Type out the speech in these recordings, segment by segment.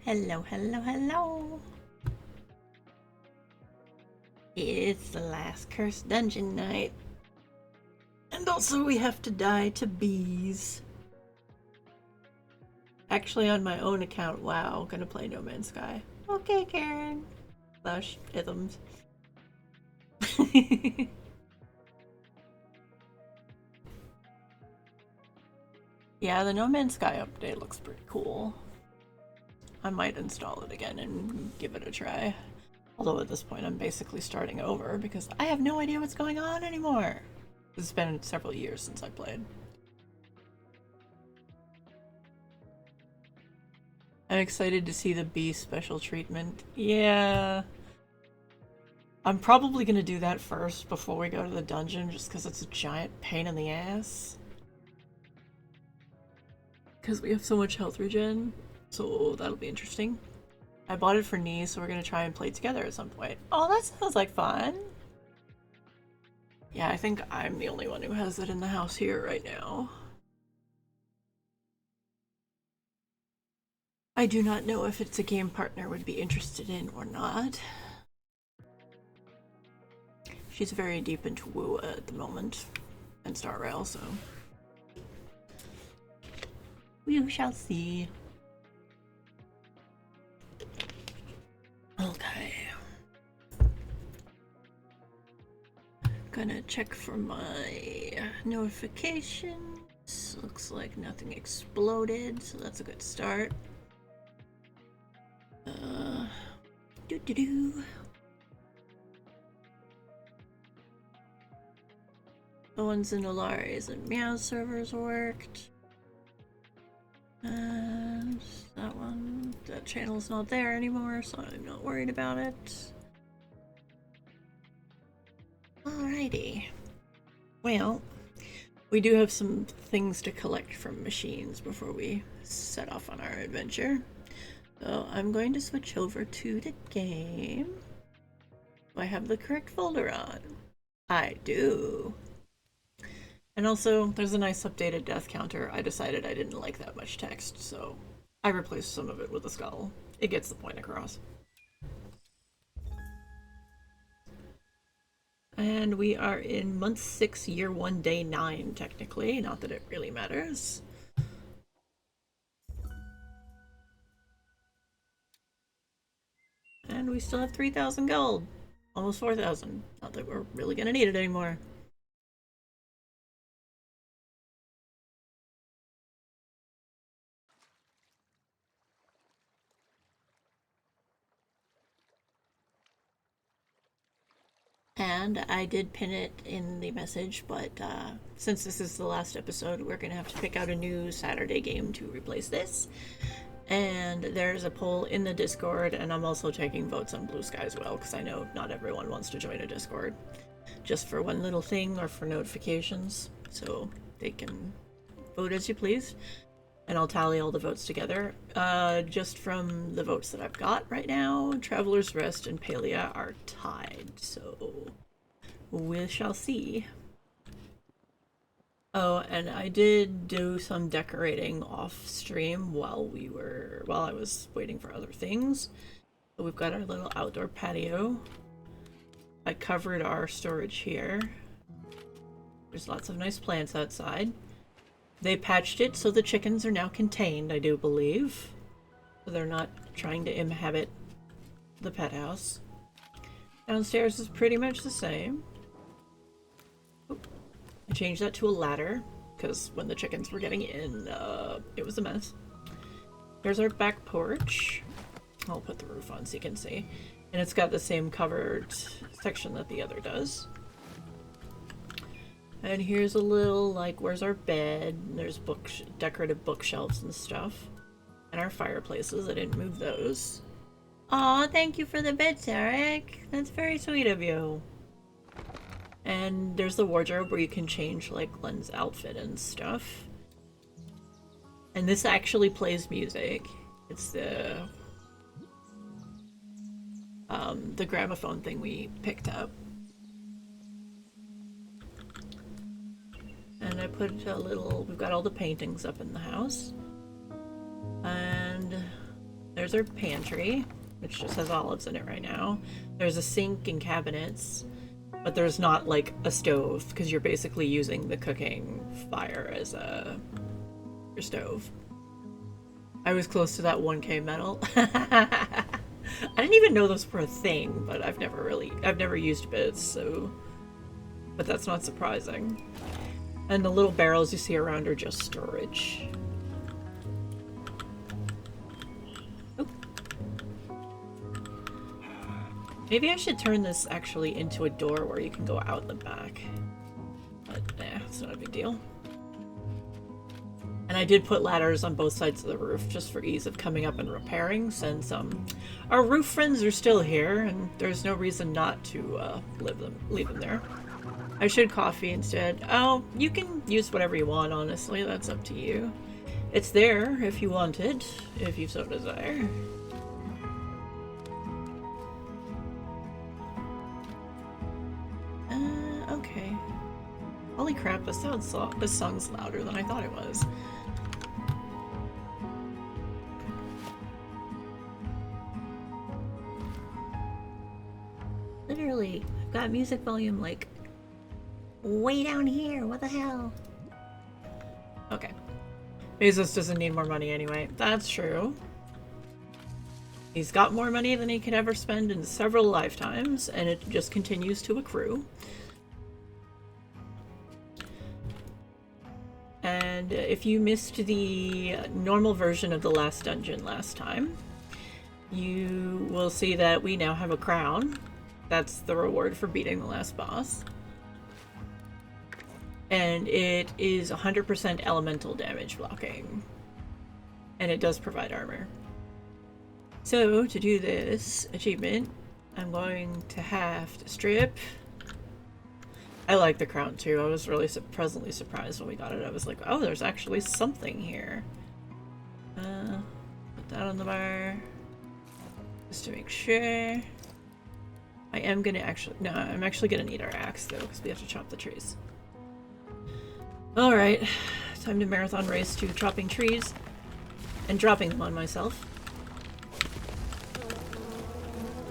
Hello, hello, hello. It's the last cursed dungeon night. And also we have to die to bees. Actually on my own account, wow, gonna play No Man's Sky. Okay, Karen. Slash Ithams. Yeah, the No Man's Sky update looks pretty cool. I might install it again and give it a try. Although at this point I'm basically starting over because I have no idea what's going on anymore. It's been several years since I played. I'm excited to see the bee special treatment. Yeah. I'm probably gonna do that first before we go to the dungeon just because it's a giant pain in the ass. Because we have so much health regen. So that'll be interesting. I bought it for Nee, so we're gonna try and play together at some point. Oh, that sounds like fun. Yeah, I think I'm the only one who has it in the house here right now. I do not know if it's a game partner would be interested in or not. She's very deep into WoW at the moment, and Star Rail, so we shall see. Okay. Gonna check for my notifications. Looks like nothing exploded, so that's a good start. Doo-doo-doo. The ones in Alaris and Meow servers worked. And that one, that channel's not there anymore, so I'm not worried about it. Alrighty. Well, we do have some things to collect from machines before we set off on our adventure. So I'm going to switch over to the game. Do I have the correct folder on? I do. And also, there's a nice updated death counter. I decided I didn't like that much text, so I replaced some of it with a skull. It gets the point across. And we are in month 6, year 1, day 9, technically. Not that it really matters. And we still have 3,000 gold. Almost 4,000. Not that we're really gonna need it anymore. And I did pin it in the message, but since this is the last episode, we're gonna have to pick out a new Saturday game to replace this. And there's a poll in the Discord, and I'm also taking votes on Blue Sky as well, because I know not everyone wants to join a Discord just for one little thing or for notifications. So they can vote as you please, and I'll tally all the votes together. Just from the votes that I've got right now, Traveler's Rest and Palia are tied, so we shall see. Oh, and I did do some decorating off stream while I was waiting for other things. So we've got our little outdoor patio. I covered our storage here. There's lots of nice plants outside. They patched it so the chickens are now contained, I do believe. So they're not trying to inhabit the pet house. Downstairs is pretty much the same. I changed that to a ladder, because when the chickens were getting in, it was a mess. Here's our back porch. I'll put the roof on so you can see. And it's got the same covered section that the other does. And here's a little, like, where's our bed? There's decorative bookshelves and stuff. And our fireplaces, I didn't move those. Aw, thank you for the bits, Eric. That's very sweet of you. And there's the wardrobe where you can change, like, Glenn's outfit and stuff. And this actually plays music. It's the gramophone thing we picked up. And I put we've got all the paintings up in the house. And There's our pantry, which just has olives in it right now. There's a sink and cabinets, but there's not like a stove because you're basically using the cooking fire as your stove. I was close to that 1K metal. I didn't even know those were a thing, but I've never used bits, so, but that's not surprising. And the little barrels you see around are just storage. Oh. Maybe I should turn this actually into a door where you can go out the back. But nah, it's not a big deal. And I did put ladders on both sides of the roof just for ease of coming up and repairing, since our roof friends are still here and there's no reason not to leave them there. I should coffee instead. Oh, you can use whatever you want, honestly. That's up to you. It's there if you want it, if you so desire. Okay. Holy crap, this song's louder than I thought it was. Literally, I've got music volume like way down here. What the hell? Okay. Bezos doesn't need more money anyway. That's true. He's got more money than he could ever spend in several lifetimes, and it just continues to accrue. And if you missed the normal version of the last dungeon last time, you will see that we now have a crown. That's the reward for beating the last boss. And it is 100% elemental damage blocking. And it does provide armor. So, to do this achievement, I'm going to have to strip. I like the crown too. I was really pleasantly surprised when we got it. I was like, oh, there's actually something here. Put that on the bar. Just to make sure. I'm actually gonna need our axe though, because we have to chop the trees. Alright, time to marathon race to chopping trees and dropping them on myself.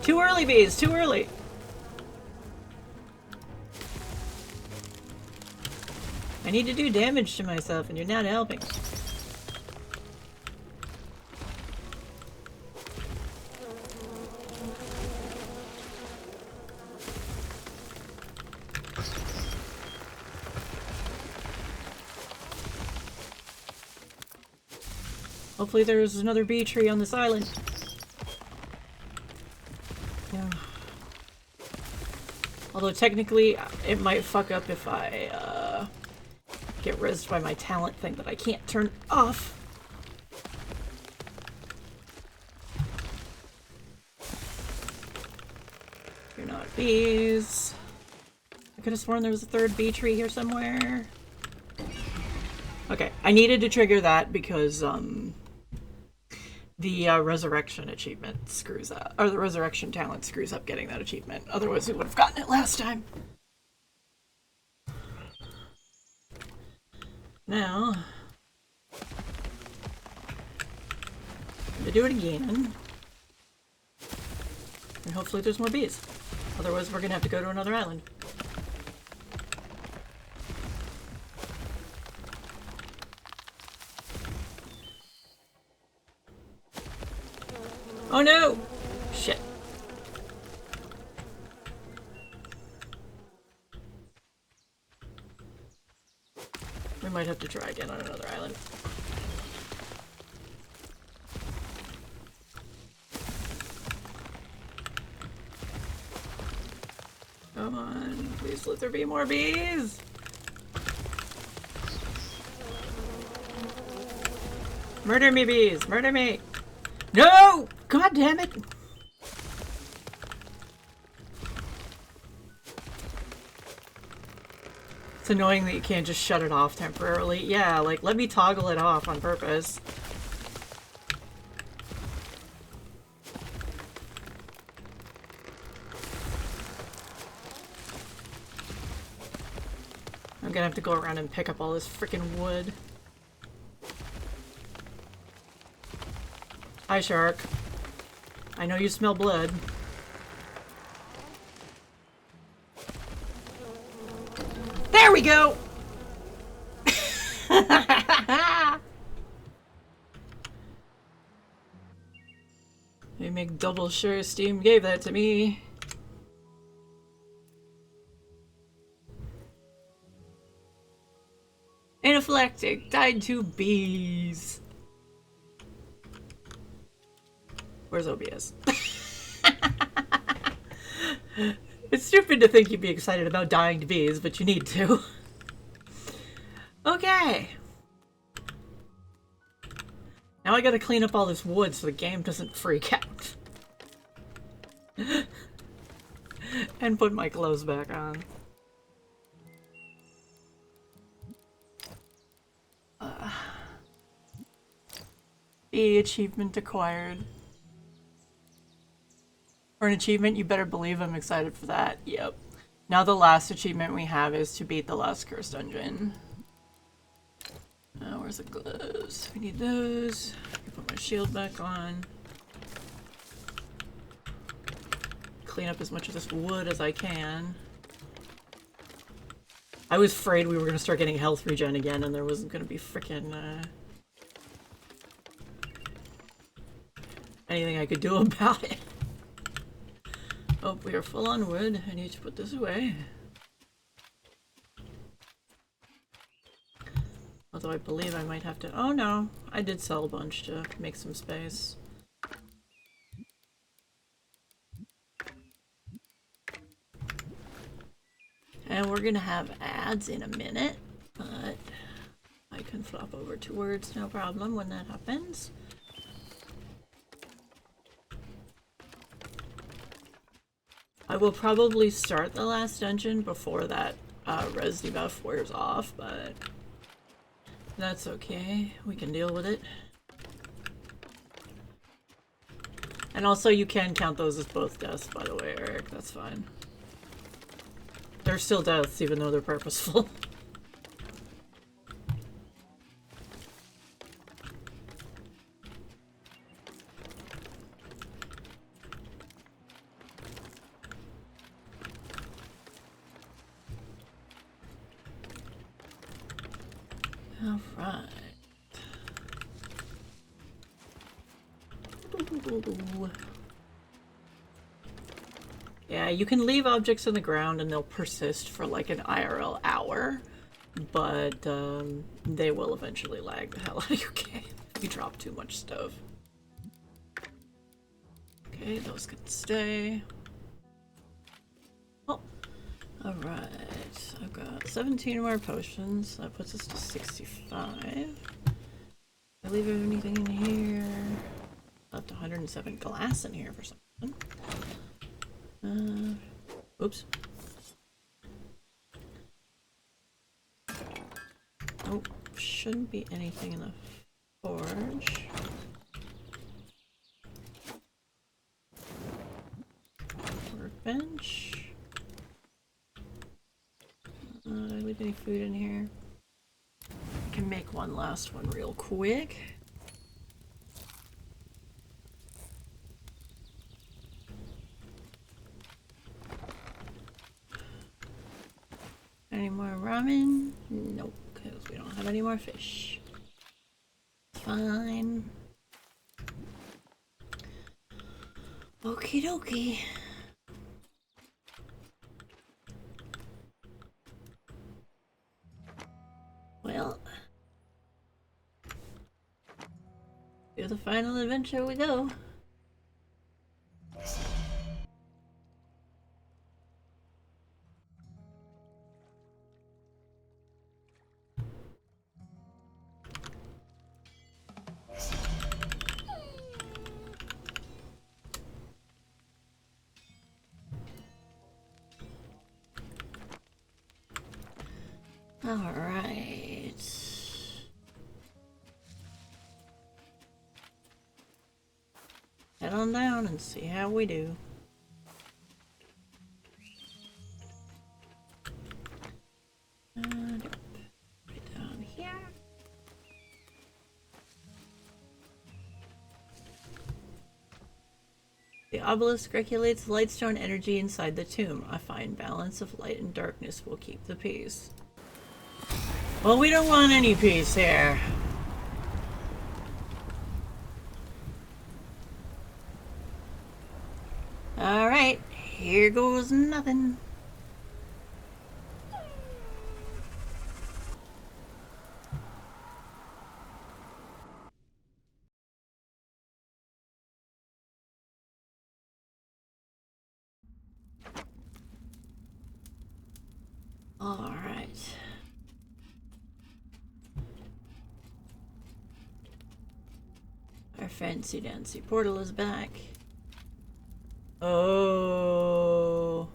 Too early, bees! Too early! I need to do damage to myself and you're not helping. Hopefully there's another bee tree on this island. Yeah. Although technically it might fuck up if I get rezzed by my talent thing that I can't turn off. You're not bees. I could have sworn there was a third bee tree here somewhere. Okay, I needed to trigger that because the resurrection achievement screws up, or the resurrection talent screws up getting that achievement. Otherwise we would have gotten it last time. Now, to do it again. And hopefully there's more bees. Otherwise we're gonna have to go to another island. Oh no! Shit. We might have to try again on another island. Come on, please let there be more bees! Murder me, bees! Murder me! No! God damn it! It's annoying that you can't just shut it off temporarily. Yeah, like, let me toggle it off on purpose. I'm gonna have to go around and pick up all this frickin' wood. Hi, shark. I know you smell blood. There we go! They make double sure Steam gave that to me. Anaphylactic, died to bees. Where's OBS? It's stupid to think you'd be excited about dying to bees, but you need to. Okay. Now I gotta clean up all this wood so the game doesn't freak out. And put my clothes back on. The achievement acquired. For an achievement, you better believe I'm excited for that. Yep. Now the last achievement we have is to beat the last cursed dungeon. Where's the gloves? We need those. Put my shield back on. Clean up as much of this wood as I can. I was afraid we were going to start getting health regen again and there wasn't going to be frickin' anything I could do about it. Oh, we are full on wood. I need to put this away. Although I believe I might have to... Oh no, I did sell a bunch to make some space. And we're gonna have ads in a minute, but I can flop over 2 words, no problem when that happens. I will probably start the last dungeon before that res debuff wears off, but that's okay. We can deal with it. And also you can count those as both deaths, by the way, Eric. That's fine. They're still deaths, even though they're purposeful. Alright. Yeah, you can leave objects in the ground and they'll persist for like an IRL hour, but they will eventually lag the hell out of your game if you drop too much stuff. Okay, those can stay. Oh, alright. I've got 17 more potions. That puts us to 65. Did I leave anything in here? Left 107 glass in here for something. Oops. Oh, shouldn't be anything in the forge. Workbench. Did I leave any food in here? I can make one last one real quick. Any more ramen? Nope, because we don't have any more fish. Fine. Okie dokie. Well, to the final adventure we go. Alright. Head on down and see how we do. Right down here. The obelisk regulates lightstone energy inside the tomb. A fine balance of light and darkness will keep the peace. Well, we don't want any peace here. Alright, here goes nothing. Alright. Our fancy dancy portal is back. Oh.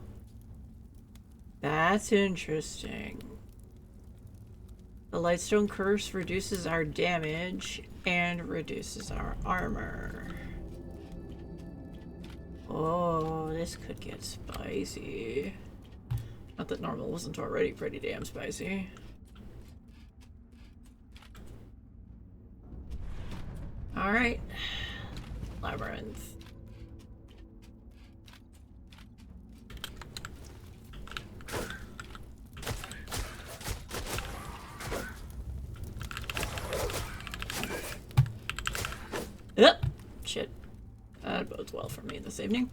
That's interesting. The Lightstone Curse reduces our damage and reduces our armor. Oh, this could get spicy. Not that normal wasn't already pretty damn spicy. Alright. Labyrinth. Yep. Shit. That bodes well for me this evening.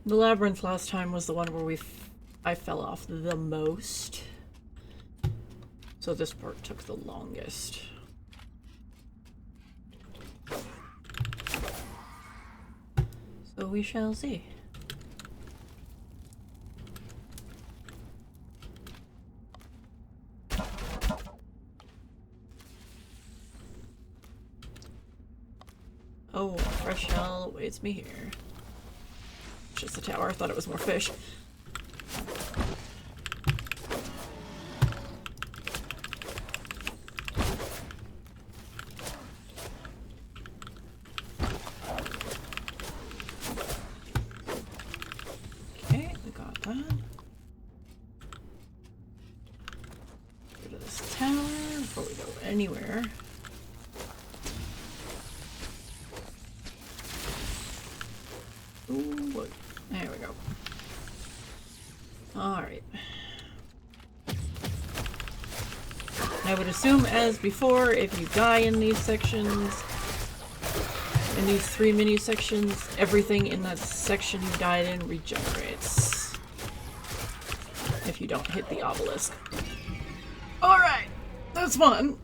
The labyrinth last time was the one where I fell off the most. So this part took the longest. So we shall see. Oh, fresh hell awaits me here. Just the tower. I thought it was more fish. Okay, we got that. Go to this tower before we go anywhere. Ooh, look. There we go. Alright. I would assume, as before, if you die in these sections, in these 3 mini sections, everything in that section you died in regenerates. If you don't hit the obelisk. Alright! That's fun!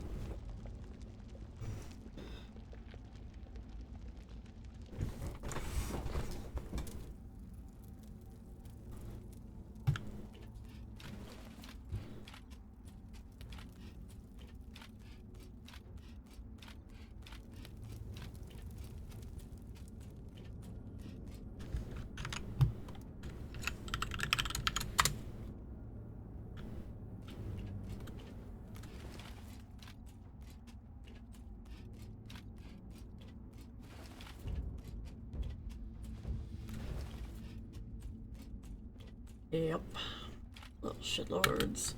Yep. Little shitlords.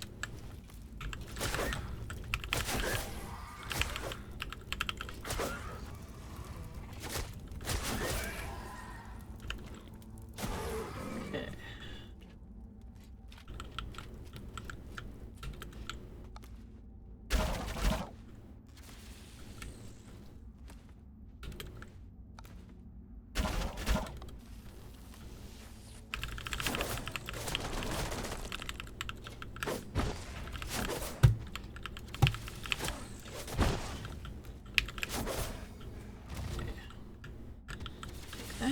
Okay. That.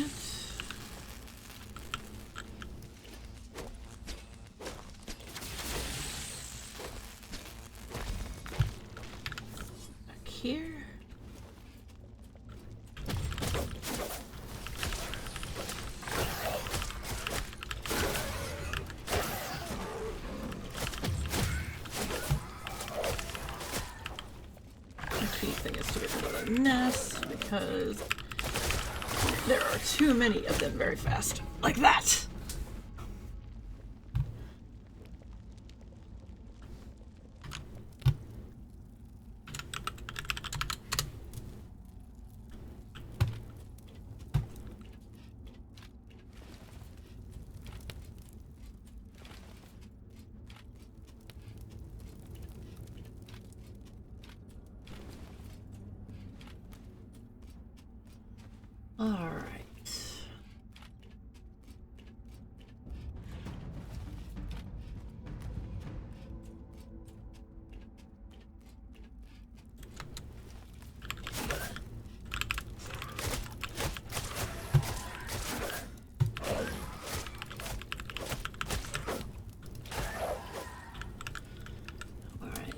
Back here. The key thing is to get rid of the nest because there are too many of them very fast. Like that! All right.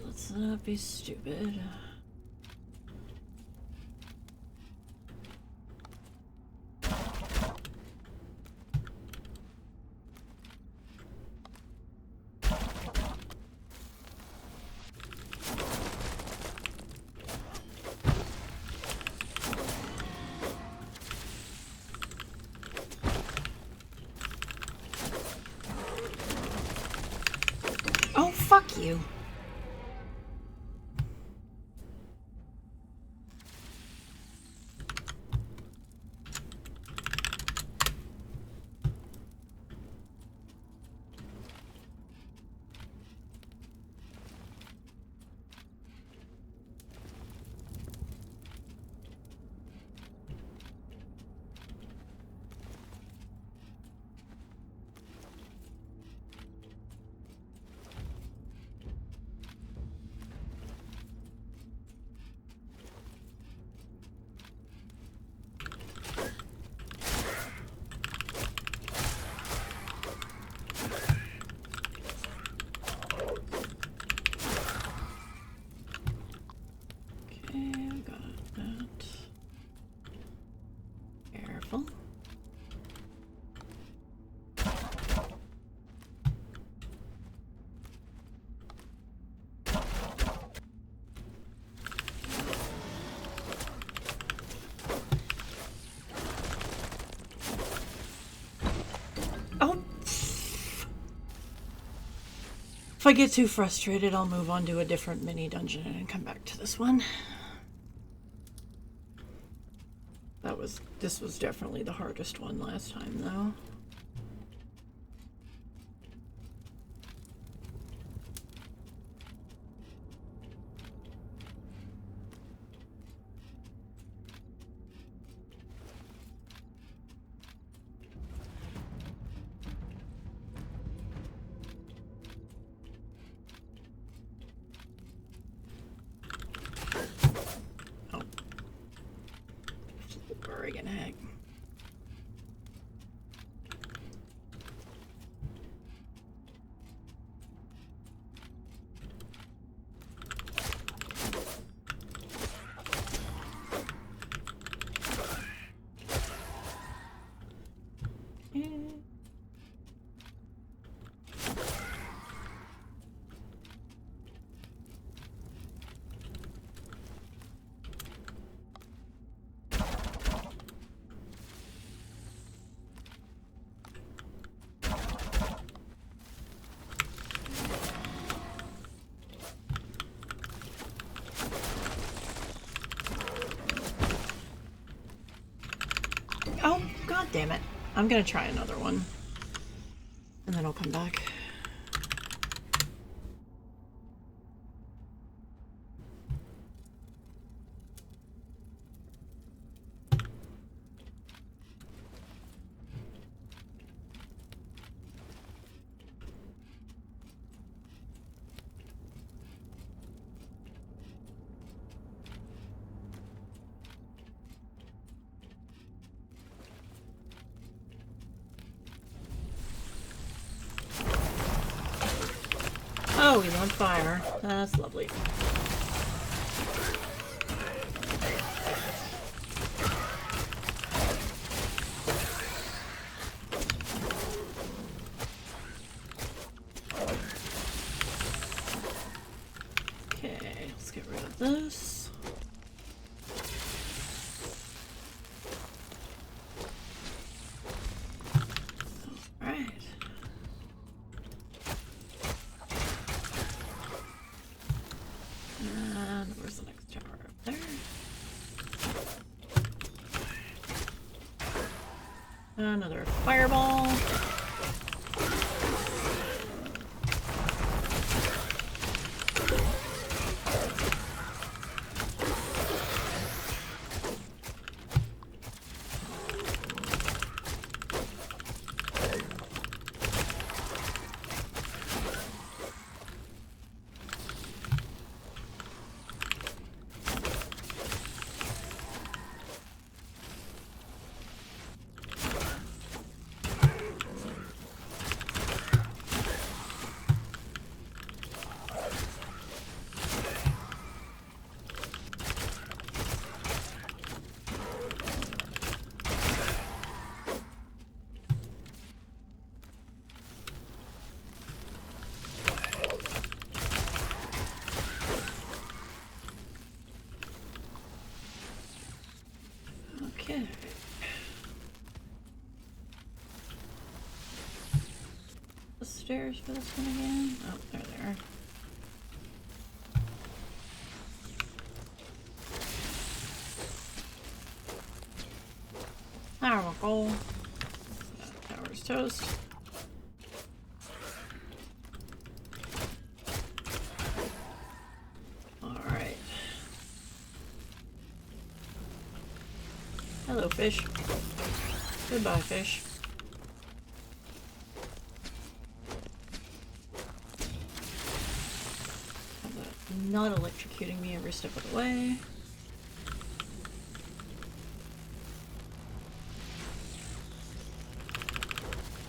Let's not be stupid. Oh, fuck you. If I get too frustrated, I'll move on to a different mini dungeon and come back to this one. This was definitely the hardest one last time, though. Heck. Oh, god damn it. I'm gonna try another one. And then I'll come back. Oh, he's on fire. That's lovely. Okay, let's get rid of this. All right. And where's the next tower? Up there. Another fireball. Okay. The stairs for this one again? Oh, there they are. There we go. That tower's toast. Alright. Hello, fish. Goodbye, fish. Not electrocuting me every step of the way.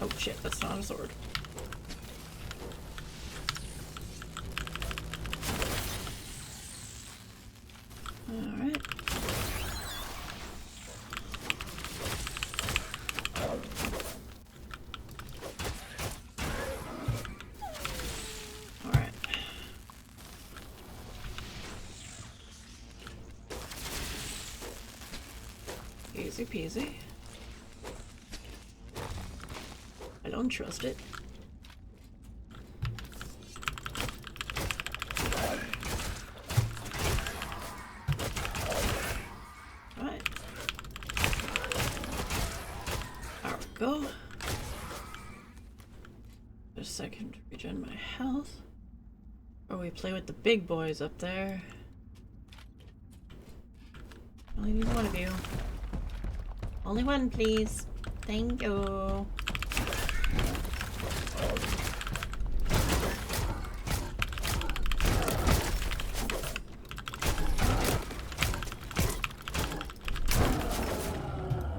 Oh shit, that's not a sword. Alright. Alright. Easy peasy. I don't trust it. Alright. There we go. Just a second to regen my health. Or we play with the big boys up there. Only need one of you. Only one, please. Thank you.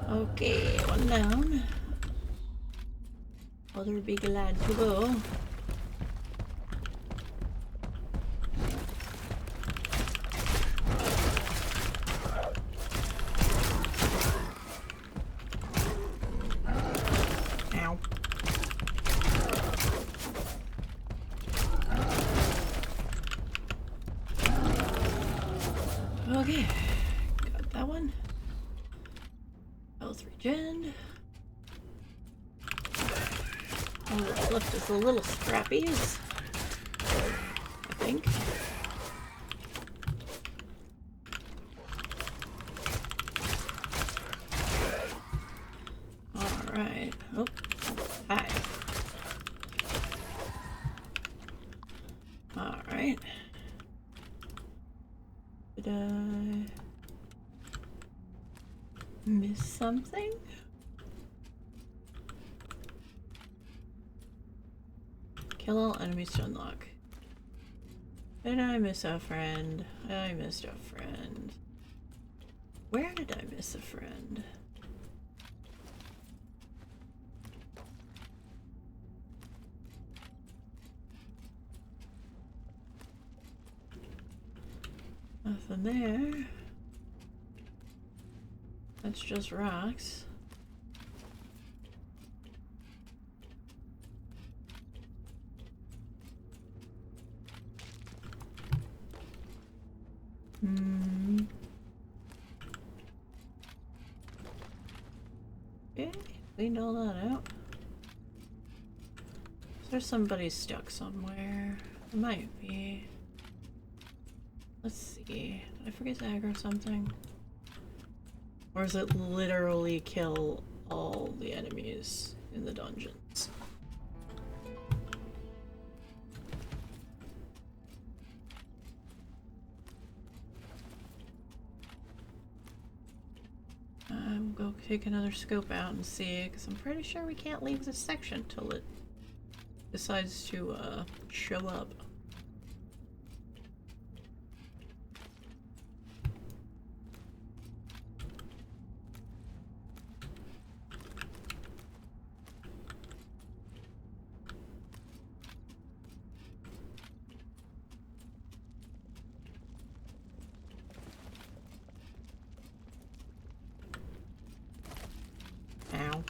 Okay, one down. Other big lad to go. Ow. Okay, got that one. Health regen. All that's left is the little scrappies, I think. Alright. Oh, hi. Alright. Did I miss something? Kill all enemies to unlock. Did I miss a friend? I missed a friend. Where did I miss a friend? Nothing there. That's just rocks. Okay, cleaned all that out. Is there somebody stuck somewhere? It might be. Let's see. Did I forget to aggro something? Or is it literally kill all the enemies in the dungeons? We'll go take another scope out and see, because I'm pretty sure we can't leave this section till it decides to show up. Ow.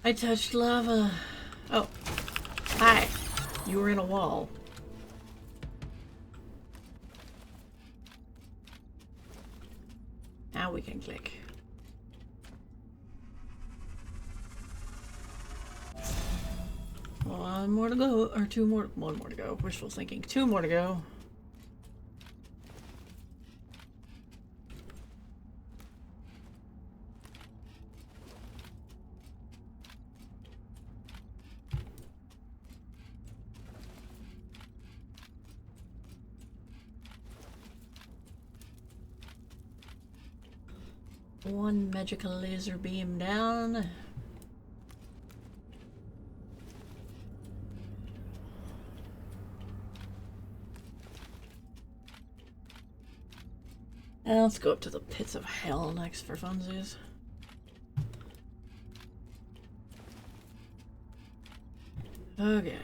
I touched lava. Oh. Hi. You were in a wall. Now we can click. One more to go, or one more to go. Wishful thinking. 2 more to go. One magical laser beam down. And let's go up to the pits of hell next for funsies. Okay.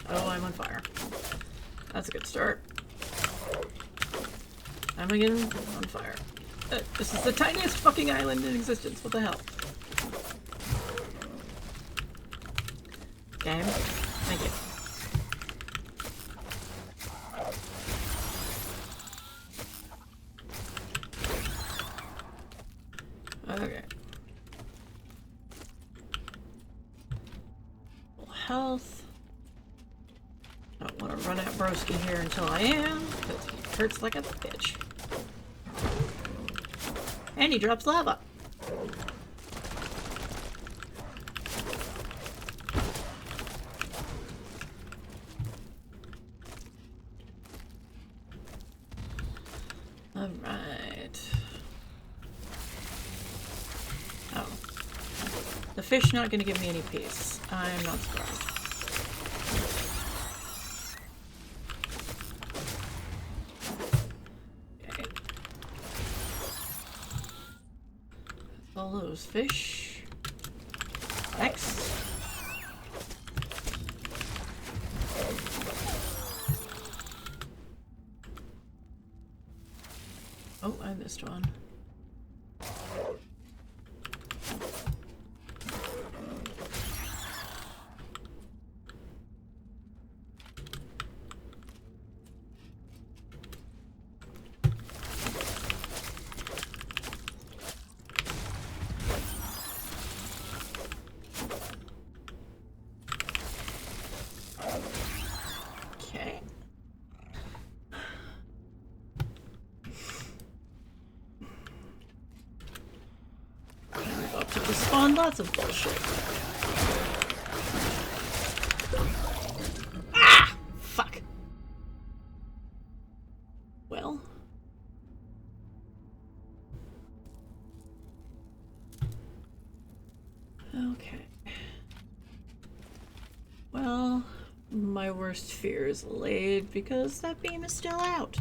Oh, I'm on fire. That's a good start. I'm again on fire. This is the tiniest fucking island in existence. What the hell? Game. Thank you. Okay. Full health. Don't want to run at Broski here until I am, because he hurts like a bitch. And he drops lava. Alright. Oh. The fish not going to give me any peace. I'm not surprised. All those fish. Next. Oh, I missed one. Lots of bullshit. Ah! Fuck. Well. Okay. Well, my worst fear is allayed because that beam is still out.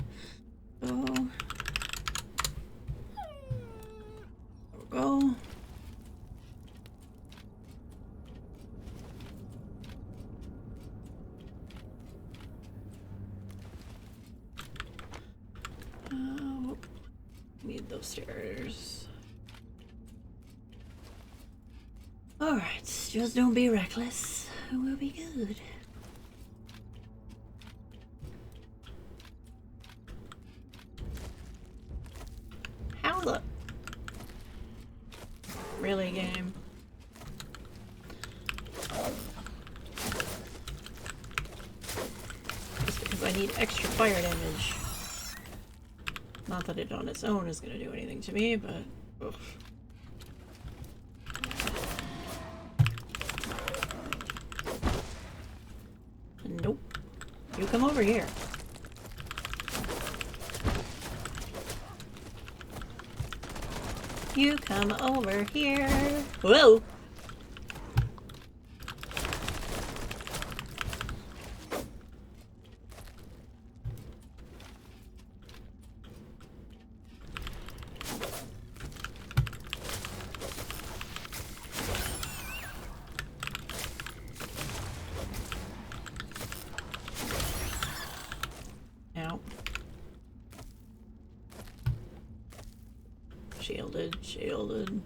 So. There we go. Need those stairs. Alright, just don't be reckless. We'll be good. How the... Really, game? Just because I need extra fire damage. Not that it on its own is going to do anything to me, but... Ugh. Nope. You come over here. You come over here. Whoa! Shielded.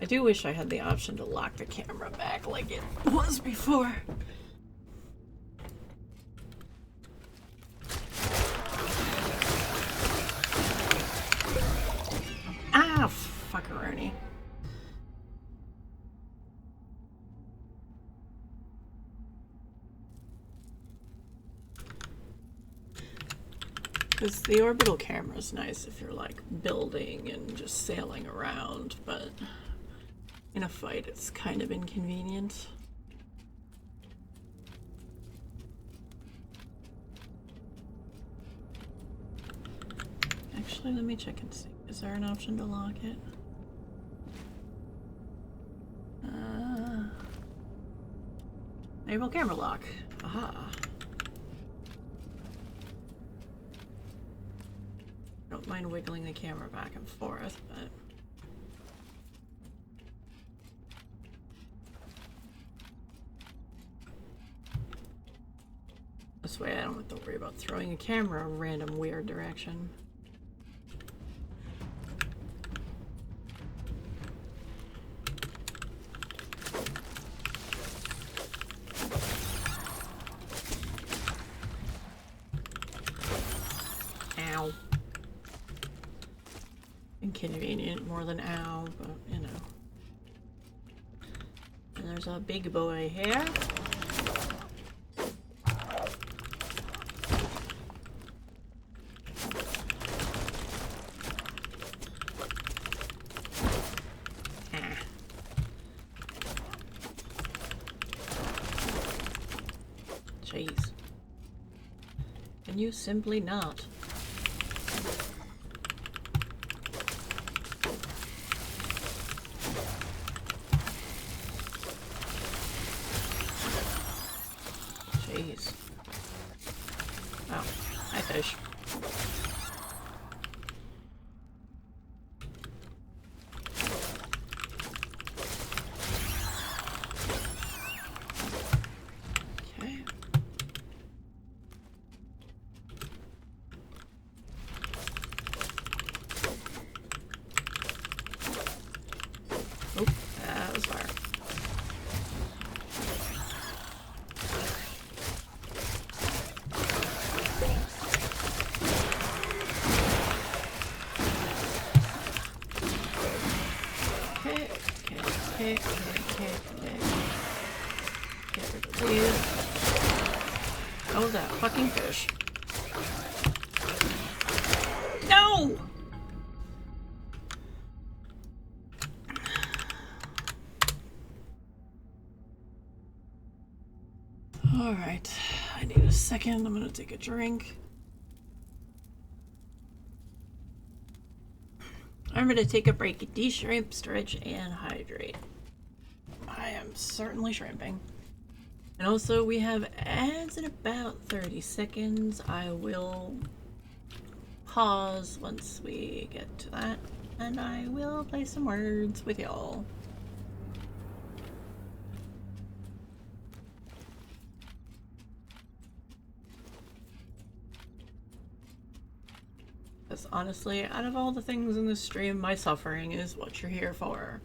I do wish I had the option to lock the camera back like it was before. Ah, fuckeroni. Because the orbital camera is nice if you're like building and just sailing around, but in a fight it's kind of inconvenient. Actually, let me check and see. Is there an option to lock it? Enable camera lock. Aha. Don't mind wiggling the camera back and forth, but this way I don't have to worry about throwing a camera a random weird direction. Ow. Inconvenient more than ow, but you know. And there's a big boy here. Jeez. Can you simply not? Jeez. Oh, hi fish. Okay. Oh, that was fire. Okay. Get rid of these. Oh, that fucking fish. No! Alright. I need a second. I'm gonna take a drink. Remember to take a break, de-shrimp, stretch, and hydrate. I am certainly shrimping. And also, we have ads in about 30 seconds. I will pause once we get to that, and I will play some words with y'all. Because honestly, out of all the things in this stream, my suffering is what you're here for.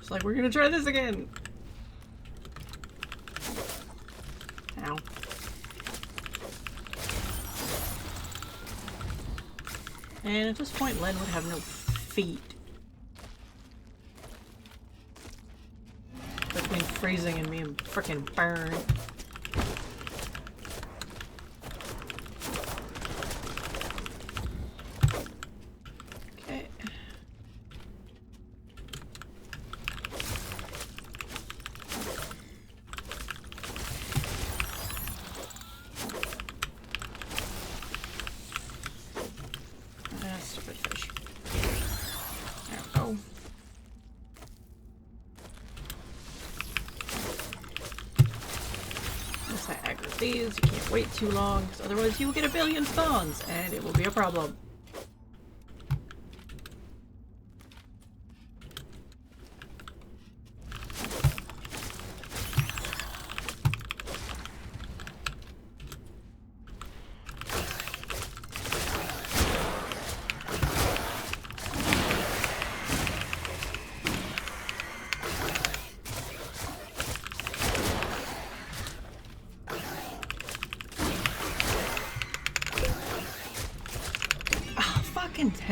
It's like, we're gonna try this again! Ow. And at this point, Len would have no feet. Between freezing and being frickin' burned. Okay. Stupid fish. There we go. Once I aggro these, you can't wait too long, because otherwise you will get a billion spawns, and it will be a problem.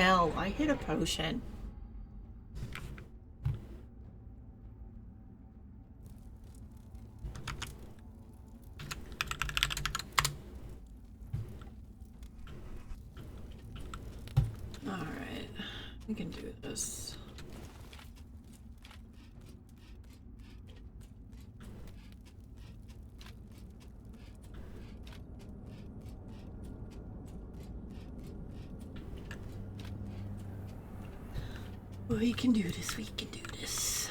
hell? I hit a potion. Alright. We can do this. We can do this, we can do this.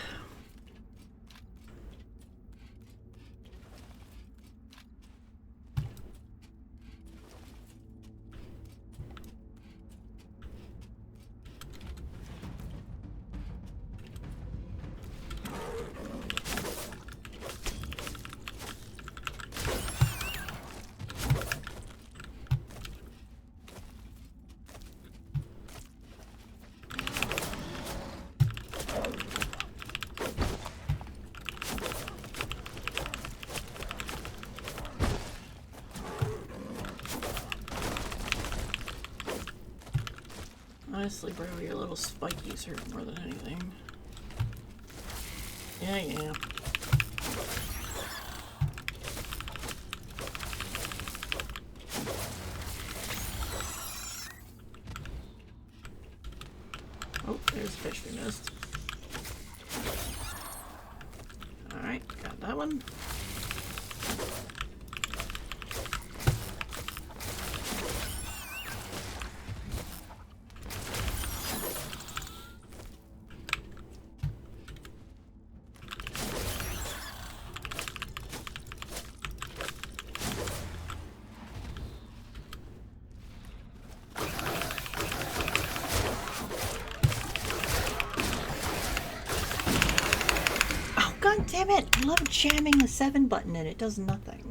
Honestly, bro, your little spikies hurt more than anything. Yeah. Oh, there's a fish we missed. Alright, got that one. Damn it! I love jamming the 7 button and it does nothing.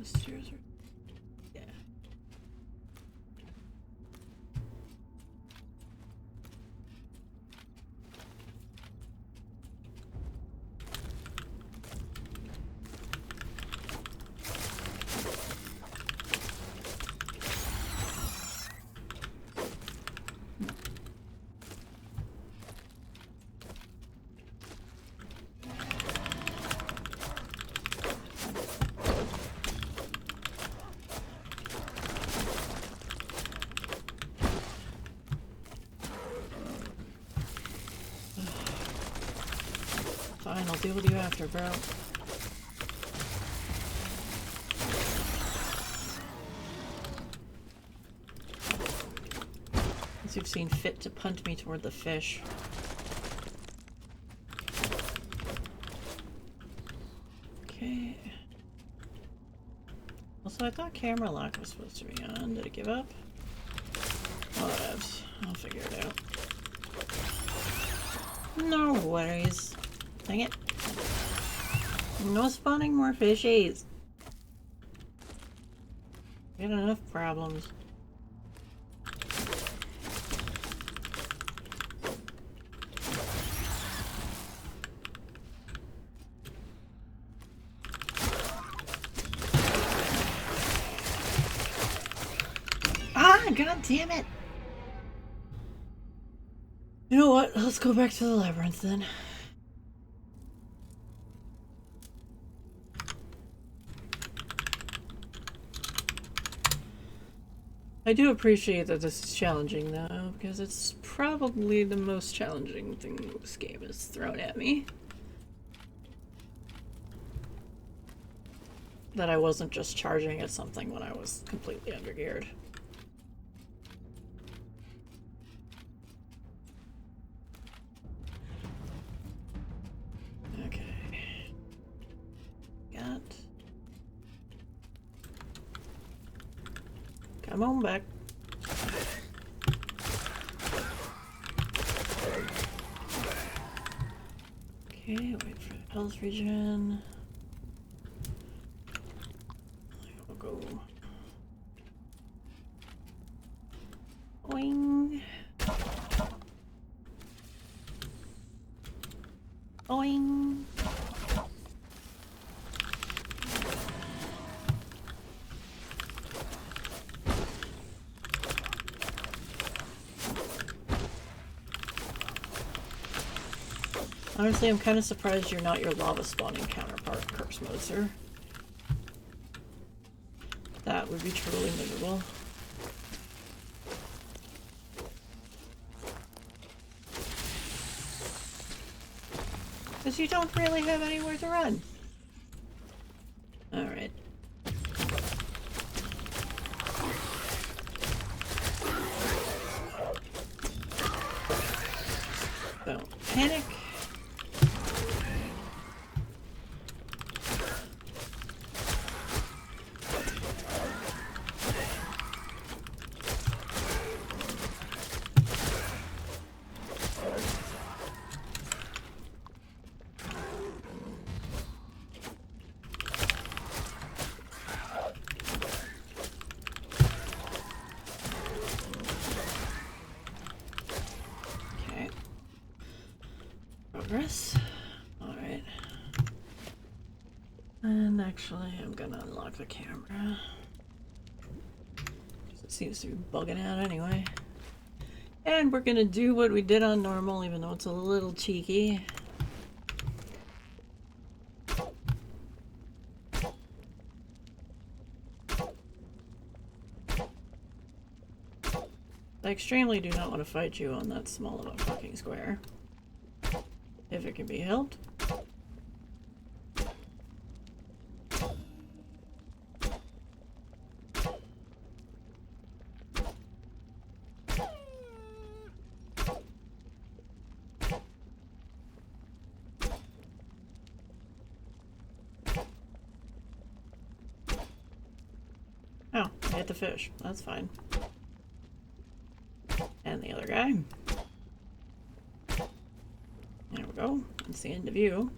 Stairs are... yeah. Fine, I'll deal with you after, bro. As you've seen fit to punt me toward the fish. Okay. Also, I thought camera lock was supposed to be on. Did it give up? Whatevs. I'll figure it out. No worries. Dang it. No spawning more fishies. Got enough problems. Ah, god damn it. You know what? Let's go back to the labyrinth then. I do appreciate that this is challenging though, because it's probably the most challenging thing this game has thrown at me. That I wasn't just charging at something when I was completely undergeared. Okay. Got... come on back. Okay, wait for the health regen. I'll go. Boing. Boing. Honestly, I'm kind of surprised you're not your lava spawning counterpart, Curse Moser. That would be truly miserable. Because you don't really have anywhere to run. Alright. Don't panic. Alright. And actually, I'm gonna unlock the camera. It seems to be bugging out anyway. And we're gonna do what we did on normal, even though it's a little cheeky. I extremely do not want to fight you on that small of a fucking square. If it can be helped. Oh, I hit the fish. That's fine. And the other guy. There we go. That's the end of you.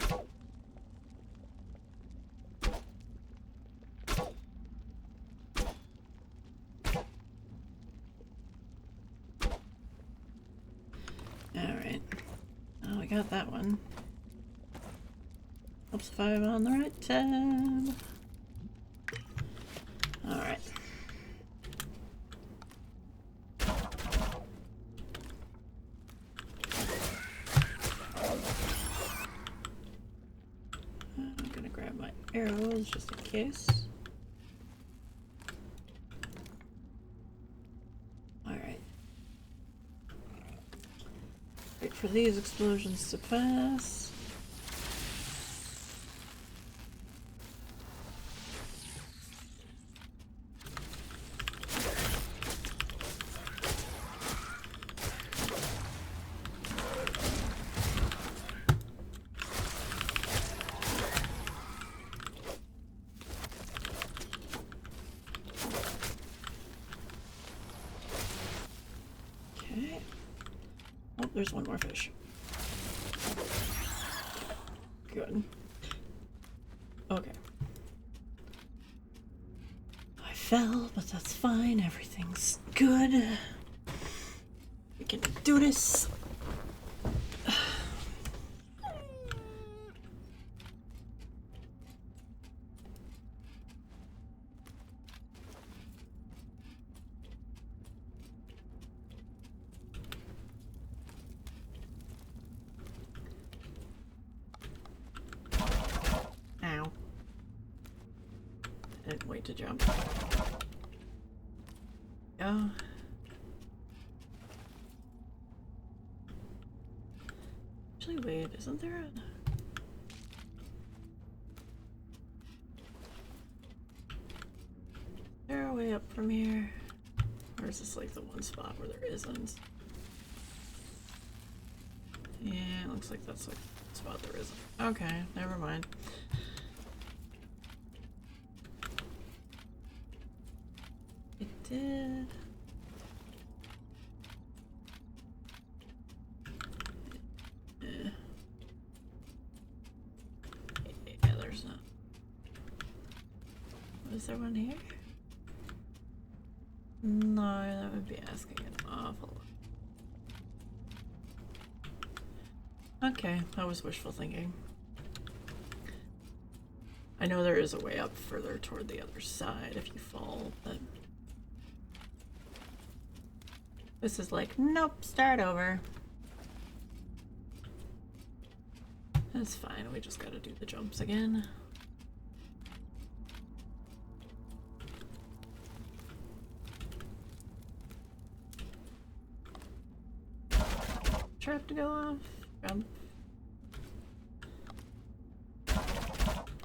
Alright. Oh, we got that one. Helps if I'm on the right tab. Alright. I'm gonna grab my arrows just in case. Alright. Wait for these explosions to pass. There's one more fish. Good. Okay. I fell, but that's fine. Everything's good. We can do this. Wait to jump. Oh. Actually, wait, isn't there a... Is there a way up from here? Or is this like the one spot where there isn't? Yeah, it looks like that's like the spot there isn't. Okay, never mind. Did. Is there one here? No, that would be asking an awful lot. Okay, that was wishful thinking. I know there is a way up further toward the other side if you fall, but this is like, nope, start over. That's fine, we just gotta do the jumps again. Trap to go off, jump.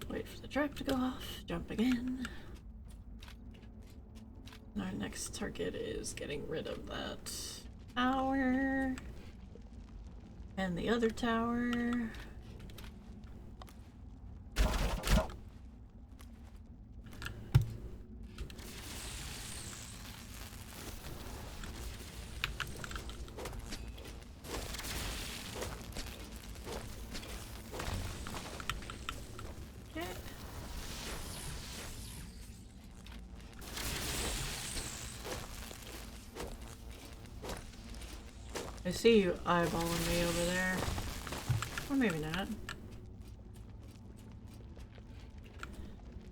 Wait for the trap to go off, jump again. Our next target is getting rid of that tower. And the other tower. I see you eyeballing me over there. Or maybe not.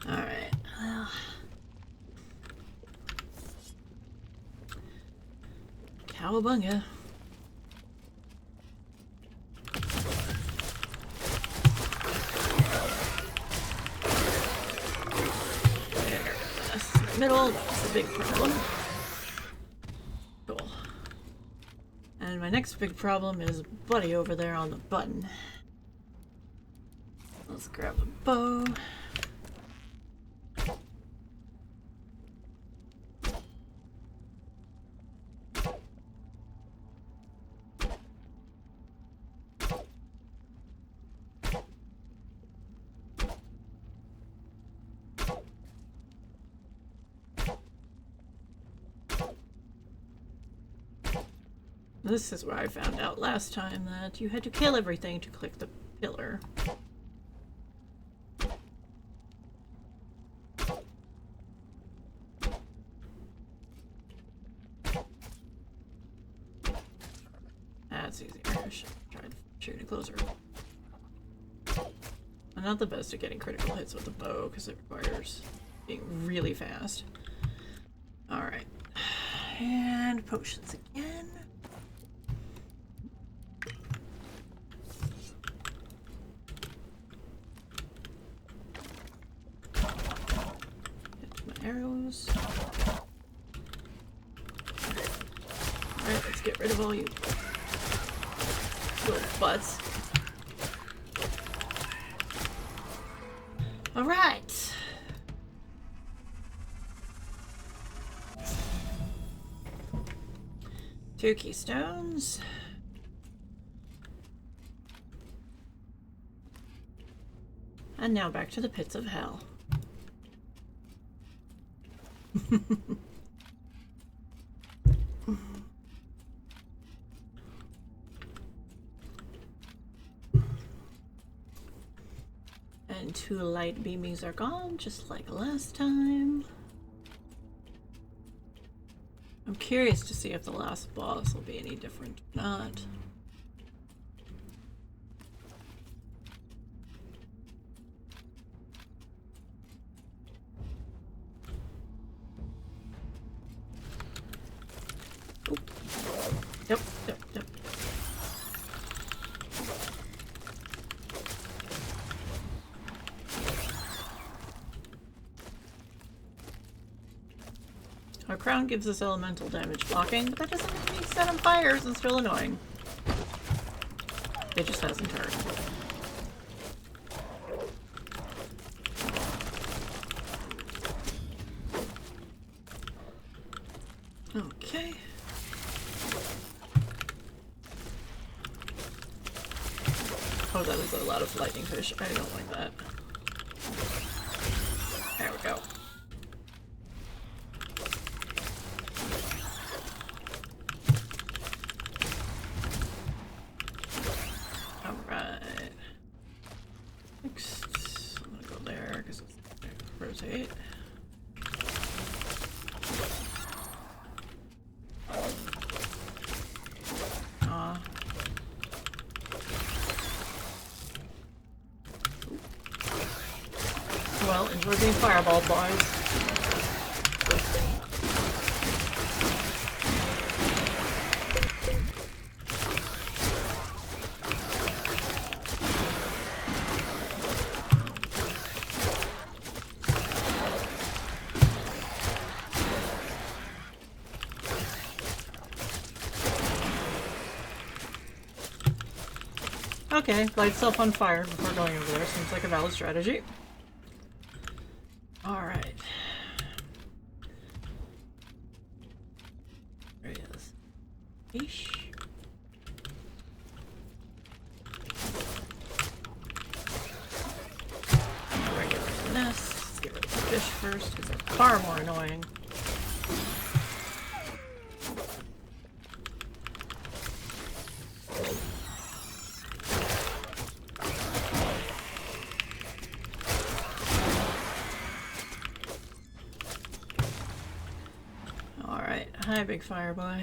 Alright. Cowabunga. Middle, that's a big problem. Cool. And my next big problem is Buddy over there on the button. Let's grab a bow. This is where I found out last time that you had to kill everything to click the pillar. That's easier. I should try shooting closer. I'm not the best at getting critical hits with the bow because it requires being really fast. Alright. And potions again. Arrows. Alright, let's get rid of all you little butts. Alright. Two keystones. And now back to the pits of hell. And two light beamies are gone, just like last time. I'm curious to see if the last boss will be any different or not. Yep. Our crown gives us elemental damage blocking, but that doesn't mean we set on fires and still annoying. It just hasn't turned. Okay. Oh, that is a lot of lightning fish. I don't like that. There we go. Alright. Next, I'm gonna go there because it's rotate. well, enjoy being fireballed, boys. Okay, light itself on fire before going over there. Seems like a valid strategy. Alright. There he is. Yeesh. Alright, get rid of the nest. Let's get rid of the fish first, because they're far more annoying. Hi, big fire boy.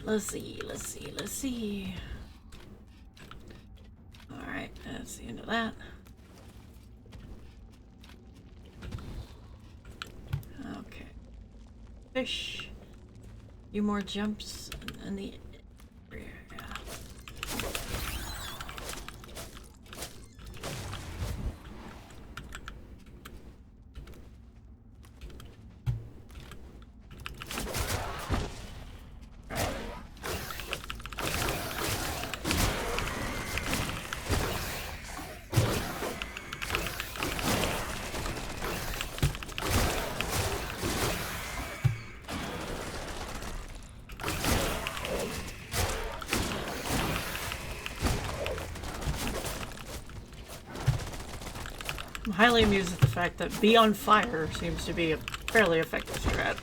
Let's see. Alright, that's the end of that. Okay. Fish. A few more jumps and the rear, yeah. I'm highly amused at the fact that be on fire seems to be a fairly effective strat.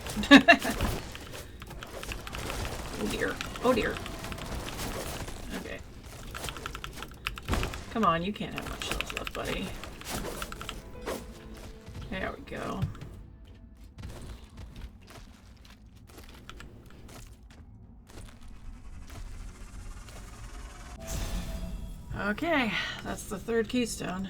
Oh dear. Oh dear. Okay. Come on, you can't have much health left, buddy. There we go. Okay, that's the third keystone.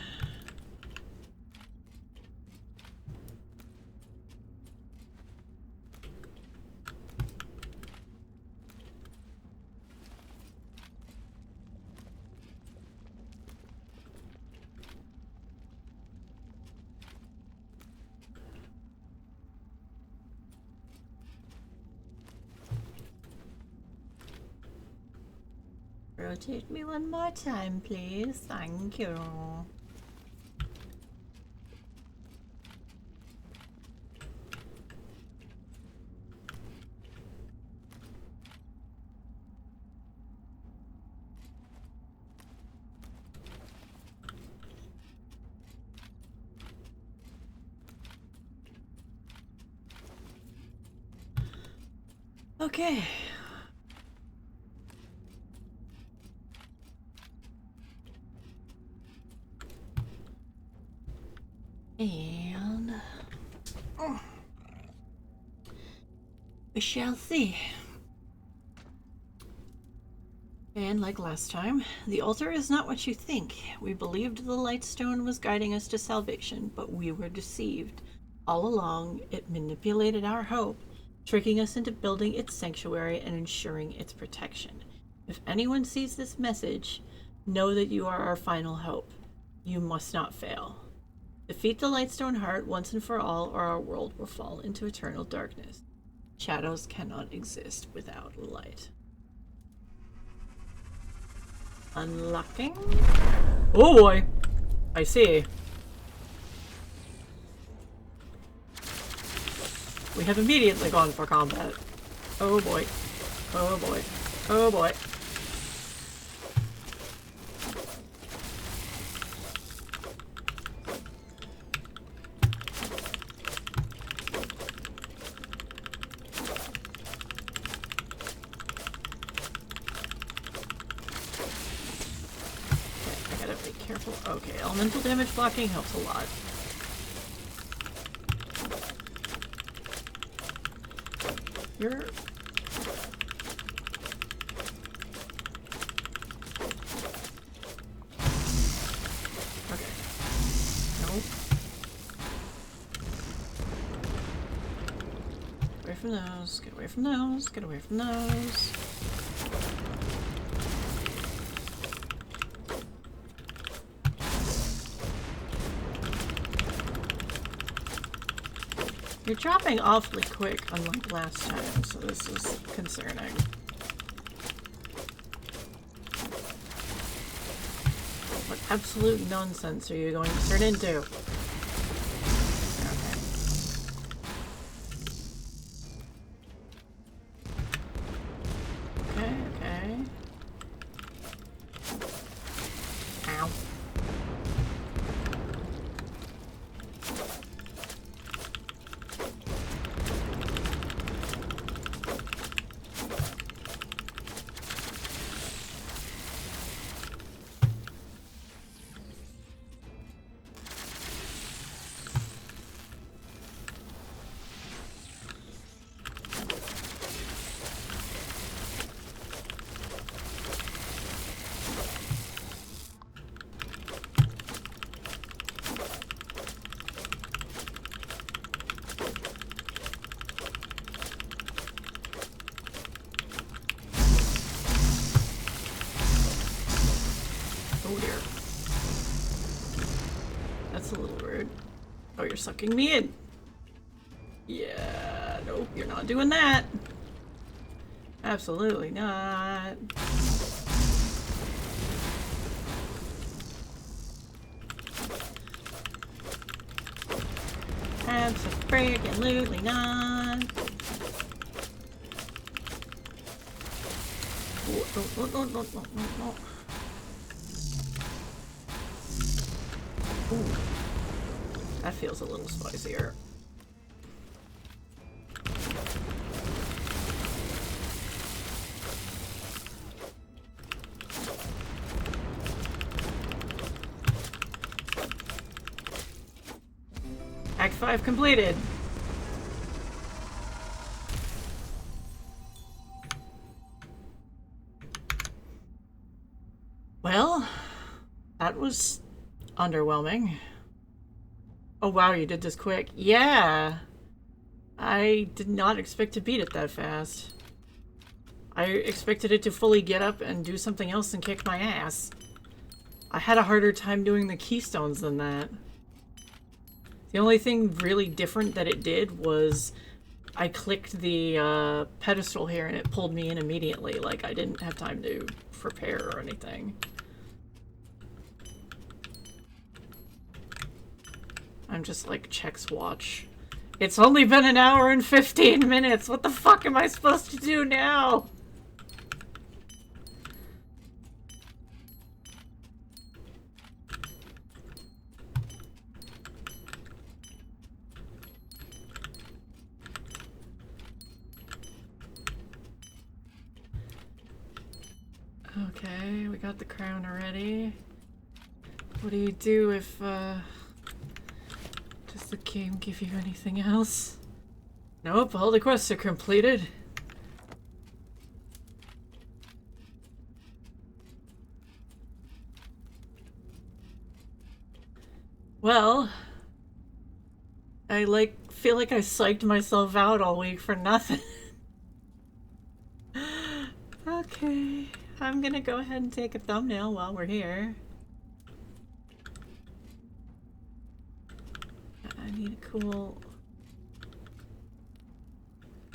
Rotate me one more time, please. Thank you. Okay. And we shall see. And like last time, the altar is not what you think. We believed the Lightstone was guiding us to salvation, but we were deceived. All along, it manipulated our hope, tricking us into building its sanctuary and ensuring its protection. If anyone sees this message, know that you are our final hope. You must not fail. Defeat the Lightstone Heart once and for all, or our world will fall into eternal darkness. Shadows cannot exist without light. Unlocking. Oh boy! I see. We have immediately gone for combat. Oh boy. Oh boy. Oh boy. elemental. Okay, elemental damage blocking helps a lot. You're... Okay. Nope. Away from those. Get away from those. Get away from those. You're dropping awfully quick, unlike last time, so this is concerning. What absolute nonsense are you going to turn into? Okay. Okay. Ow. Oh dear. That's a little rude. Oh, you're sucking me in. Yeah, nope, you're not doing that. Absolutely not. Absolutely not. Ooh. That feels a little spicier. Act 5 completed. Well, that was underwhelming. Oh wow, you did this quick. Yeah. I did not expect to beat it that fast. I expected it to fully get up and do something else and kick my ass. I had a harder time doing the keystones than that. The only thing really different that it did was I clicked the pedestal here and it pulled me in immediately. Like I didn't have time to prepare or anything. I'm just like, checks watch. It's only been an hour and 15 minutes. What the fuck am I supposed to do now? Okay, we got the crown already. What do you do if, does the game give you anything else? Nope, all the quests are completed. Well, I feel like I psyched myself out all week for nothing. Okay, I'm gonna go ahead and take a thumbnail while we're here. I need a cool...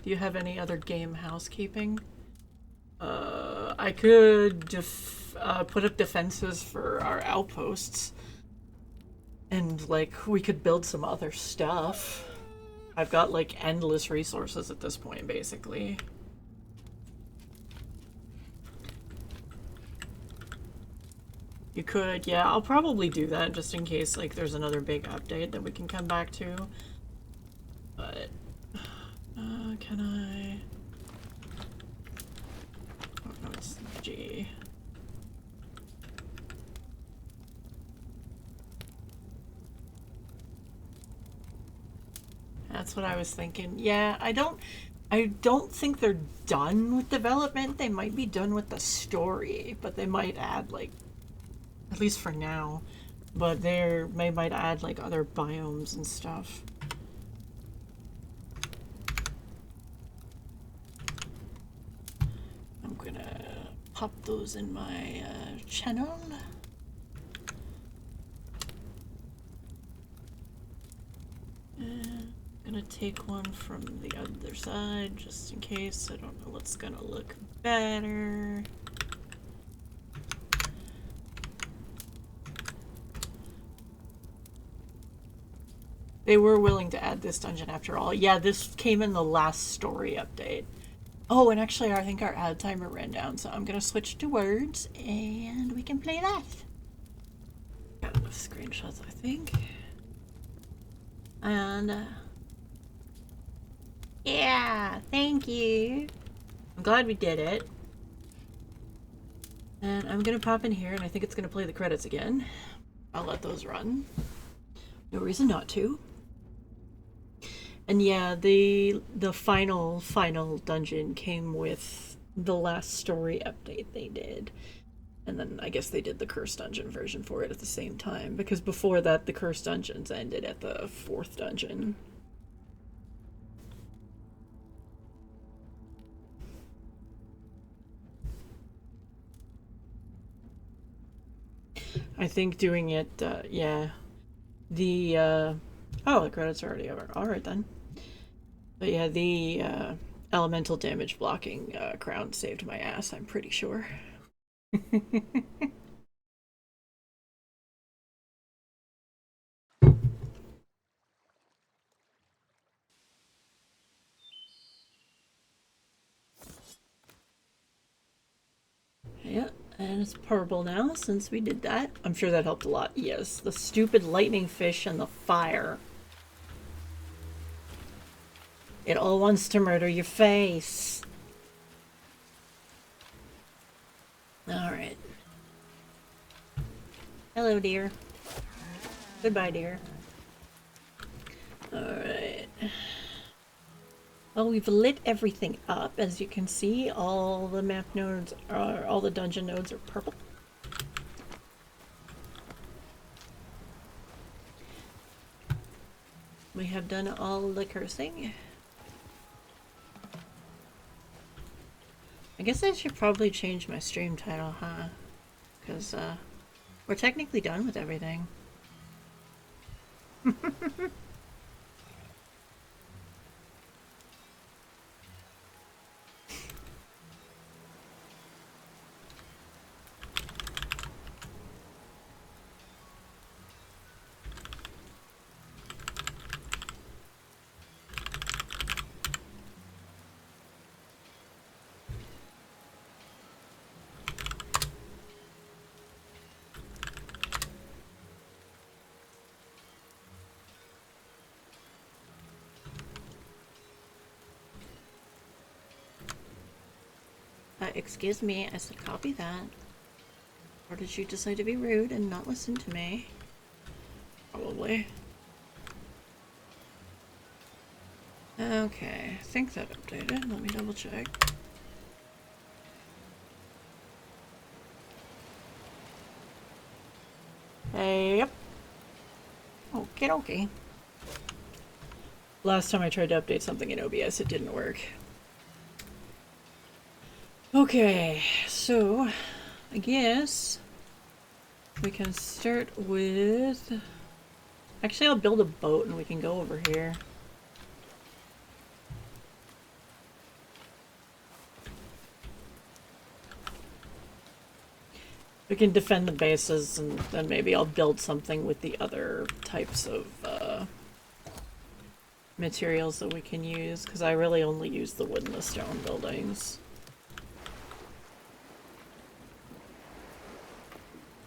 Do you have any other game housekeeping? I could put up defenses for our outposts. And, like, we could build some other stuff. I've got, like, endless resources at this point, basically. You could, yeah, I'll probably do that just in case, like, there's another big update that we can come back to. But, can I... Oh, no, it's G. That's what I was thinking. Yeah, I don't think they're done with development. They might be done with the story, but they might add like, at least for now, but they might add like other biomes and stuff. I'm gonna pop those in my channel. I'm gonna take one from the other side just in case. I don't know what's gonna look better. They were willing to add this dungeon after all. Yeah, this came in the last story update. Oh, and actually, I think our ad timer ran down, so I'm gonna switch to words and we can play that. Got enough screenshots, I think. And, yeah, thank you. I'm glad we did it. And I'm gonna pop in here, and I think it's gonna play the credits again. I'll let those run. No reason not to. And yeah, the final dungeon came with the last story update they did. And then I guess they did the Cursed Dungeon version for it at the same time, because before that the Cursed Dungeons ended at the 4th dungeon. I think doing it, yeah. Oh, the credits are already over. Alright then. But yeah, the elemental damage blocking crown saved my ass, I'm pretty sure. Yeah, and it's purple now since we did that. I'm sure that helped a lot. Yes, the stupid lightning fish and the fire. It all wants to murder your face. Alright. Hello, dear. Goodbye, dear. Alright. Well, we've lit everything up. As you can see, all the map nodes are, all the dungeon nodes are purple. We have done all the cursing. I guess I should probably change my stream title, huh? Because, we're technically done with everything. Excuse me, I said copy that. Or did you decide to be rude and not listen to me? Probably. Okay, I think that updated. Let me double check. Yep. Okay, okay. Last time I tried to update something in OBS, it didn't work. Okay, so I guess we can start with... Actually, I'll build a boat and we can go over here. We can defend the bases, and then maybe I'll build something with the other types of materials that we can use, because I really only use the wood and the stone buildings.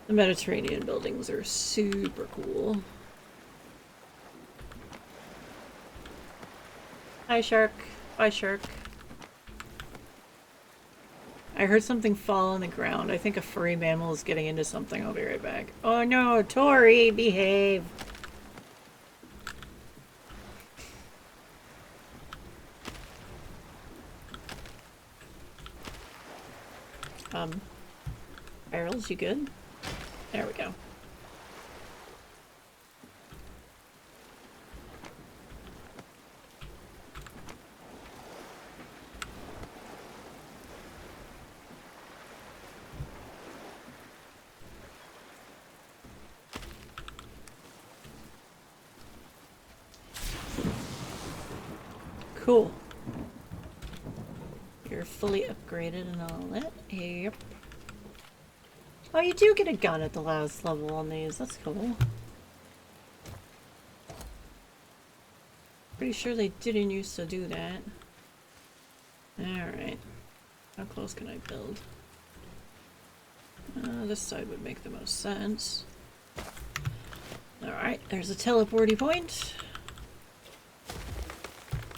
The Mediterranean buildings are super cool. Hi, shark. Bye, shark. I heard something fall on the ground. I think a furry mammal is getting into something. I'll be right back. Oh no, Tori, behave. Barrels, you good? There we go. Cool. You're fully upgraded and all that. Yep. Oh, you do get a gun at the last level on these. That's cool. Pretty sure they didn't used to do that. Alright. How close can I build? This side would make the most sense. Alright, there's a teleporty point.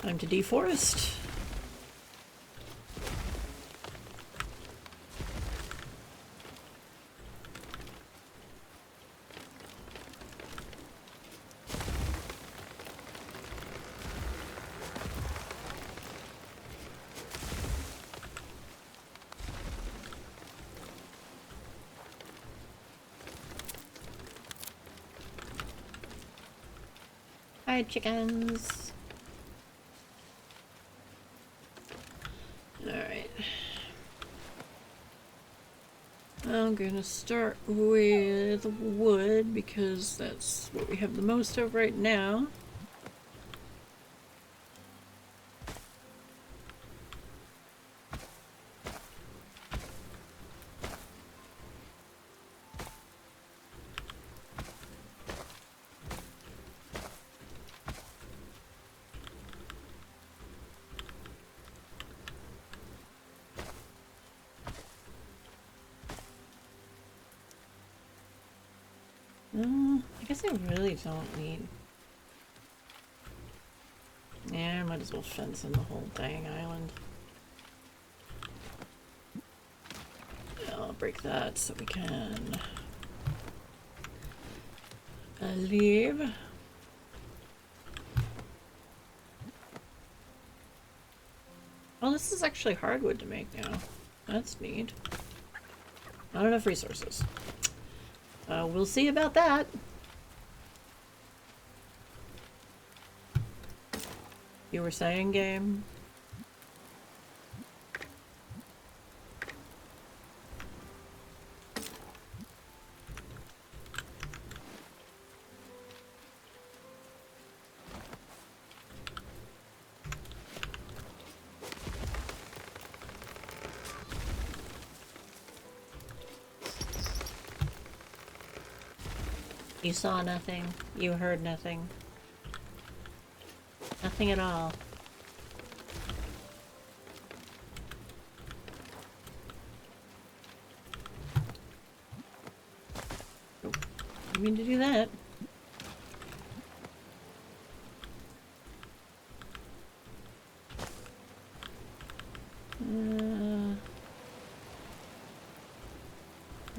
Time to deforest. Hi, chickens. Alright. I'm gonna start with wood because that's what we have the most of right now. I guess I really don't need... Yeah, I might as well fence in the whole dang island. I'll break that so we can leave. Oh, this is actually hardwood to make now. That's neat. Not enough resources. We'll see about that. You were saying, game? You saw nothing. You heard nothing. Nothing at all. Oh, you mean to do that?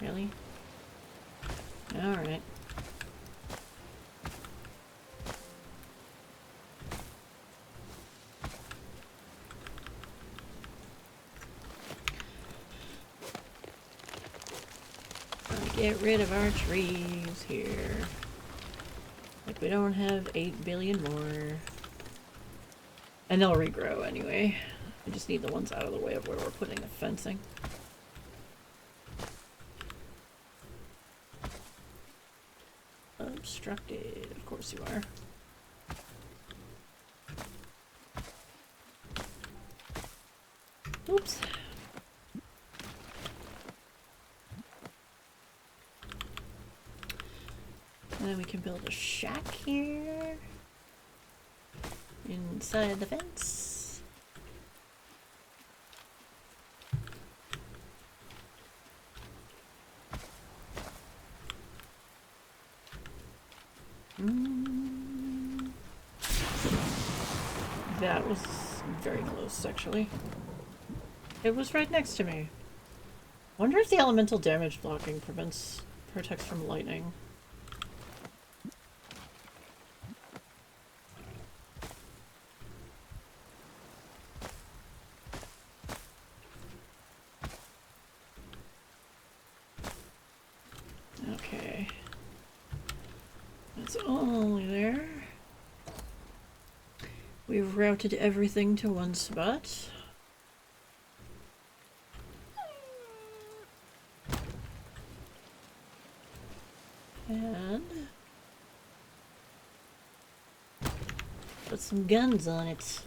Really? Alright. Get rid of our trees here. Like we don't have 8 billion more. And they'll regrow anyway. I just need the ones out of the way of where we're putting the fencing. Obstructed, of course you are. Oops. And then we can build a shack here. Inside the fence. That was very close, actually. It was right next to me. Wonder if the elemental damage blocking protects from lightning. It's only there. We've routed everything to one spot. And put some guns on it.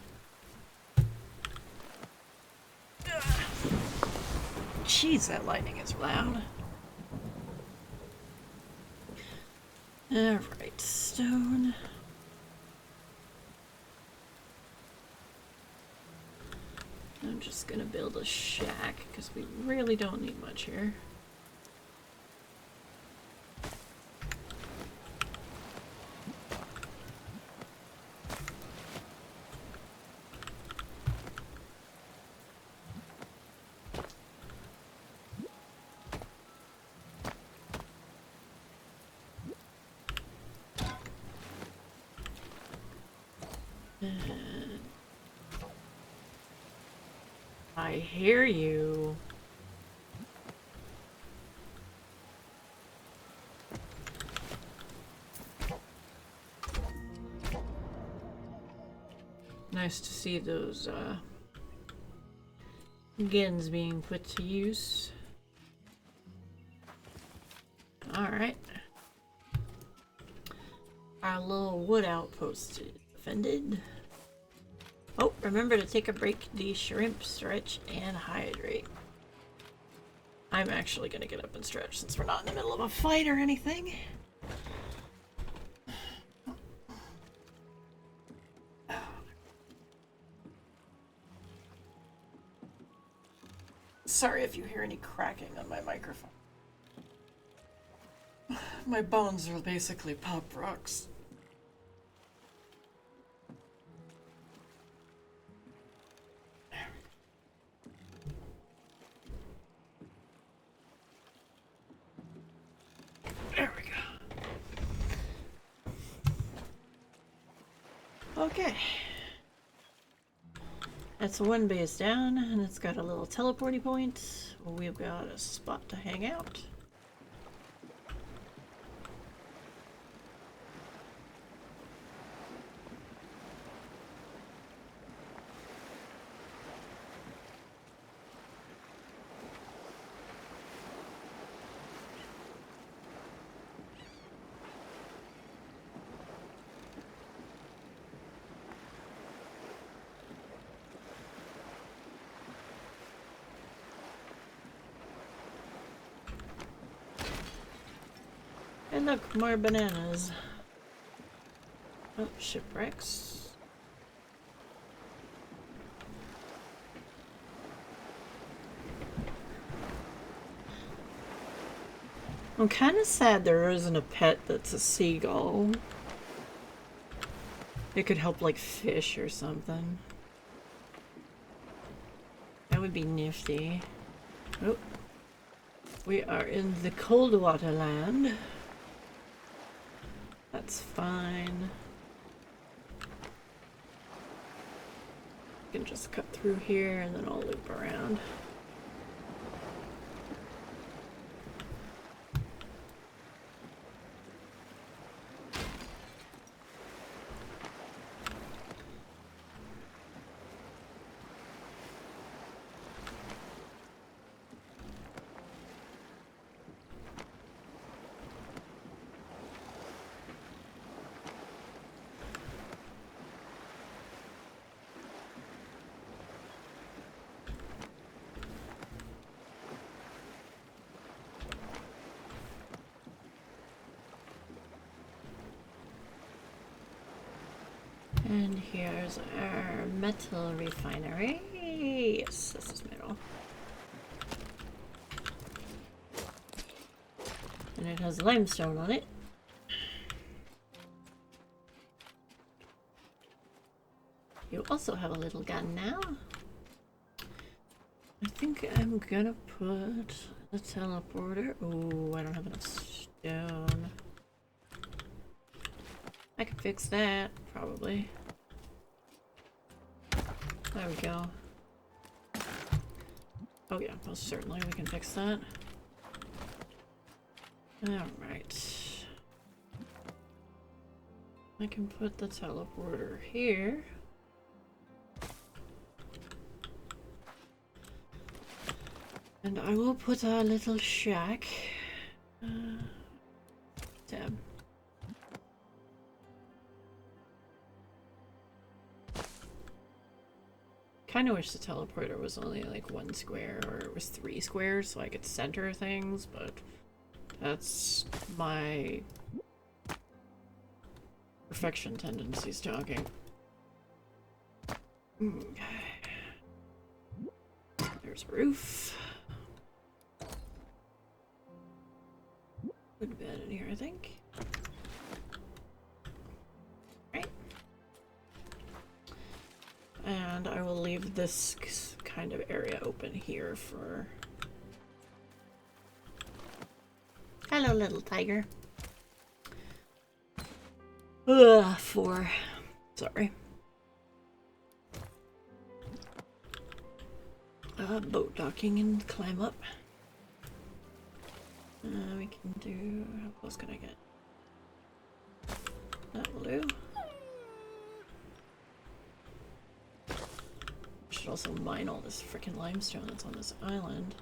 Jeez, that lightning is loud. Alright, stone. I'm just gonna build a shack because we really don't need much here. I hear you. Nice to see those guns being put to use. Alright. Our little wood outpost is defended. Oh, remember to take a break, de-shrimp, stretch, and hydrate. I'm actually gonna get up and stretch since we're not in the middle of a fight or anything. Sorry if you hear any cracking on my microphone. My bones are basically pop rocks. There we go. Okay. That's one base down, and it's got a little teleporty point. We've got a spot to hang out. And look, more bananas. Oh, shipwrecks. I'm kind of sad there isn't a pet that's a seagull. It could help like fish or something. That would be nifty. Oh. We are in the cold water land. That's fine. I can just cut through here and then I'll loop around. And here's our metal refinery. Yes, this is metal. And it has limestone on it. You also have a little gun now. I think I'm gonna put the teleporter. Oh, I don't have enough stone. I can fix that, probably. There we go. Oh yeah, most certainly we can fix that. Alright. I can put the teleporter here. And I will put our little shack. Tab. Kind of wish the teleporter was only like 1 square, or it was 3 squares so I could center things, but that's my perfection tendencies talking. There's roof. Good bed in here, I think. Right. And I will leave this kind of area open here for... Hello, little tiger. Ugh, 4. Sorry. Boat docking and climb up. We can do... How close can I get? That will do. Should also mine all this freaking limestone that's on this island.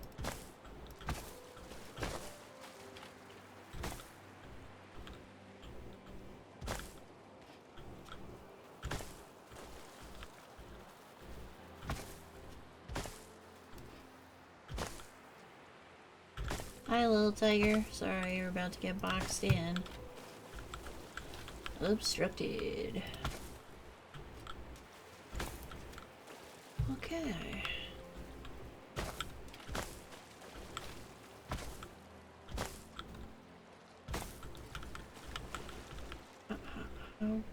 Hi, little tiger. Sorry, you're about to get boxed in. Obstructed. Okay.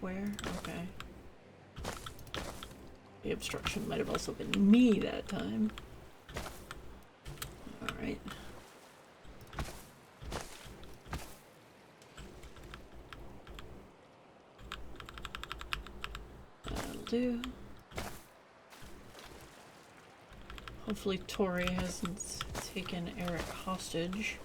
Where? Okay. The obstruction might have also been me that time. Alright. That'll do. Hopefully Tori hasn't taken Eric hostage.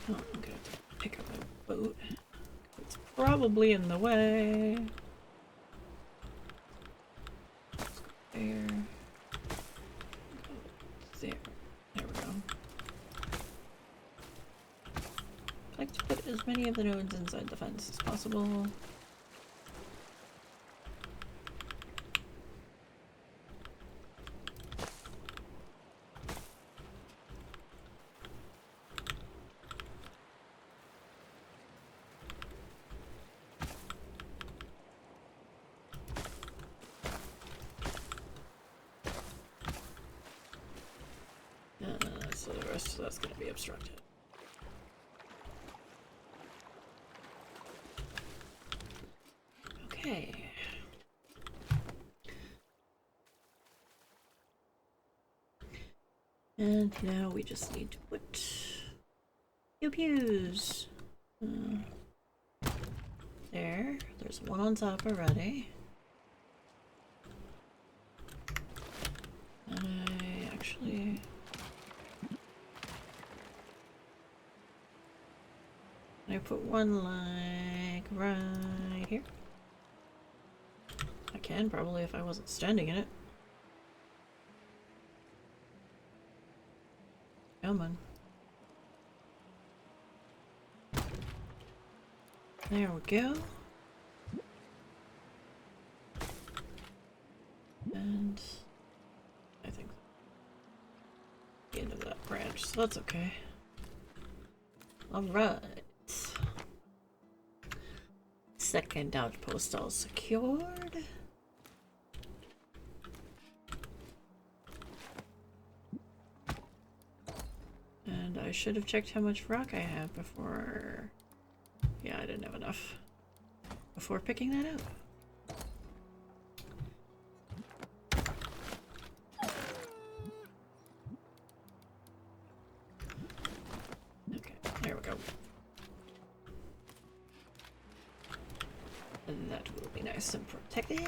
Oh, I'm gonna have to pick up my boat. It's probably in the way. Let's go there. There. There we go. I'd like to put as many of the nodes inside the fence as possible. So the rest of that's going to be obstructed. Okay. And now we just need to put pew-pews. There. There's one on top already. And I actually... I put one like right here. I can probably if I wasn't standing in it. Come on. There we go. And I think the end of that branch, so that's okay. Alright. Second outpost all secured. And I should have checked how much rock I have before... Yeah, I didn't have enough before picking that up. Okay, there we go. nice and protected.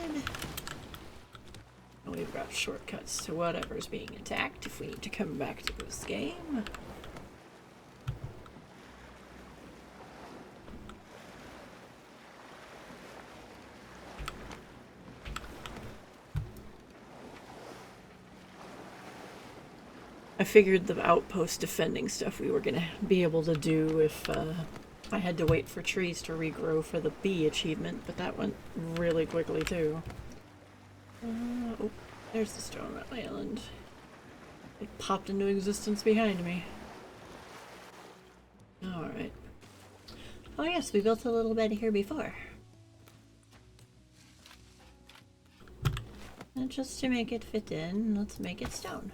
And we've got shortcuts to whatever's being attacked if we need to come back to this game. I figured the outpost defending stuff we were gonna be able to do if I had to wait for trees to regrow for the bee achievement, but that went really quickly too. Oh, there's the stone island. It popped into existence behind me. Alright. Oh yes, we built a little bed here before. And just to make it fit in, let's make it stone.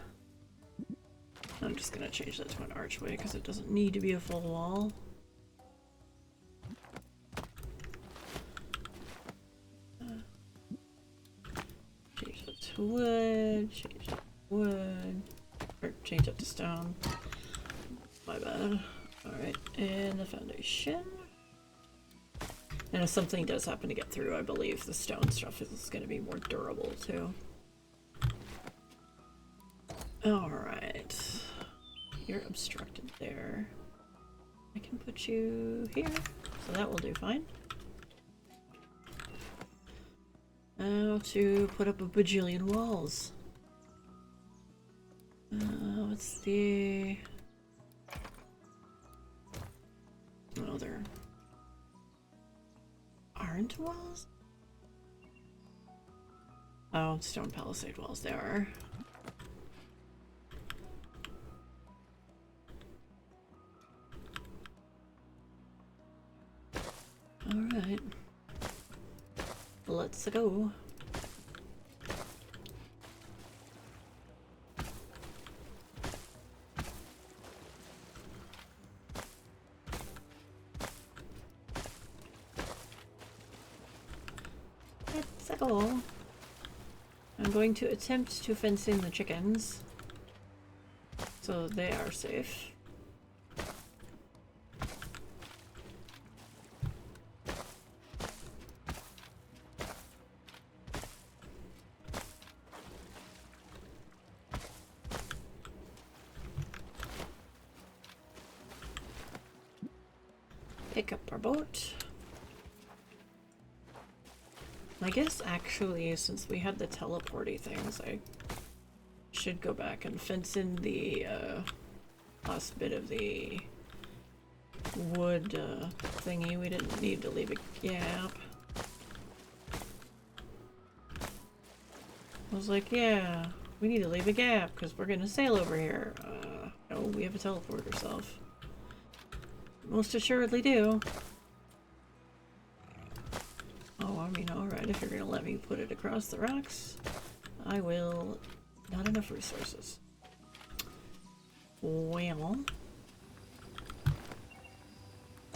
I'm just gonna change that to an archway because it doesn't need to be a full wall. Change that to wood, change that to wood, or change that to stone. My bad. Alright, and the foundation. And if something does happen to get through, I believe the stone stuff is going to be more durable too. Alright. You're obstructed there. I can put you here, so that will do fine. Now to put up a bajillion walls. What's the... Oh, there aren't walls? Oh, stone palisade walls, there are. Alright. Let's go. Let's go. I'm going to attempt to fence in the chickens so they are safe. Pick up our boat. I guess actually, since we had the teleporty things, I should go back and fence in the last bit of the wood thingy. We didn't need to leave a gap. I was like, yeah, we need to leave a gap because we're gonna sail over here. No, we have a teleport ourselves. Most assuredly do. Oh, I mean, alright, if you're gonna let me put it across the rocks, I will. Not enough resources. Well,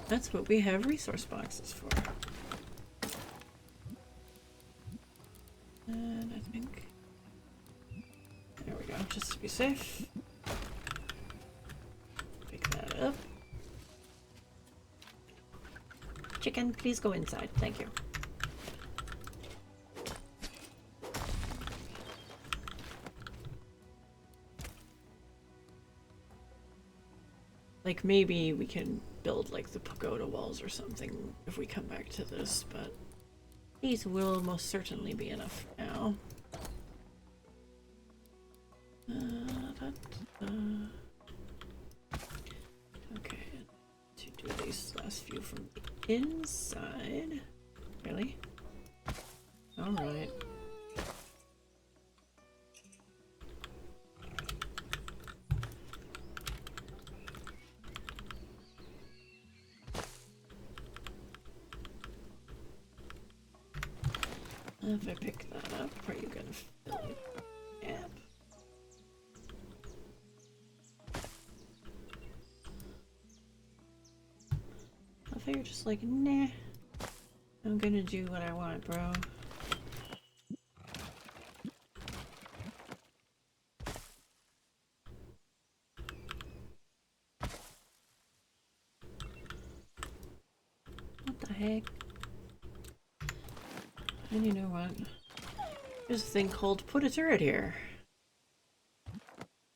that's what we have resource boxes for. And I think... There we go, just to be safe. Pick that up. Chicken, please go inside. Thank you. Like, maybe we can build, like, the pagoda walls or something if we come back to this, but these will most certainly be enough for now. Okay, to do these last few from the inside. Really? Alright. If I pick that up, are you gonna fill the gap? I think you're just like, nah. I'm gonna do what I want, bro. What the heck? And you know what? There's a thing called put a turret here.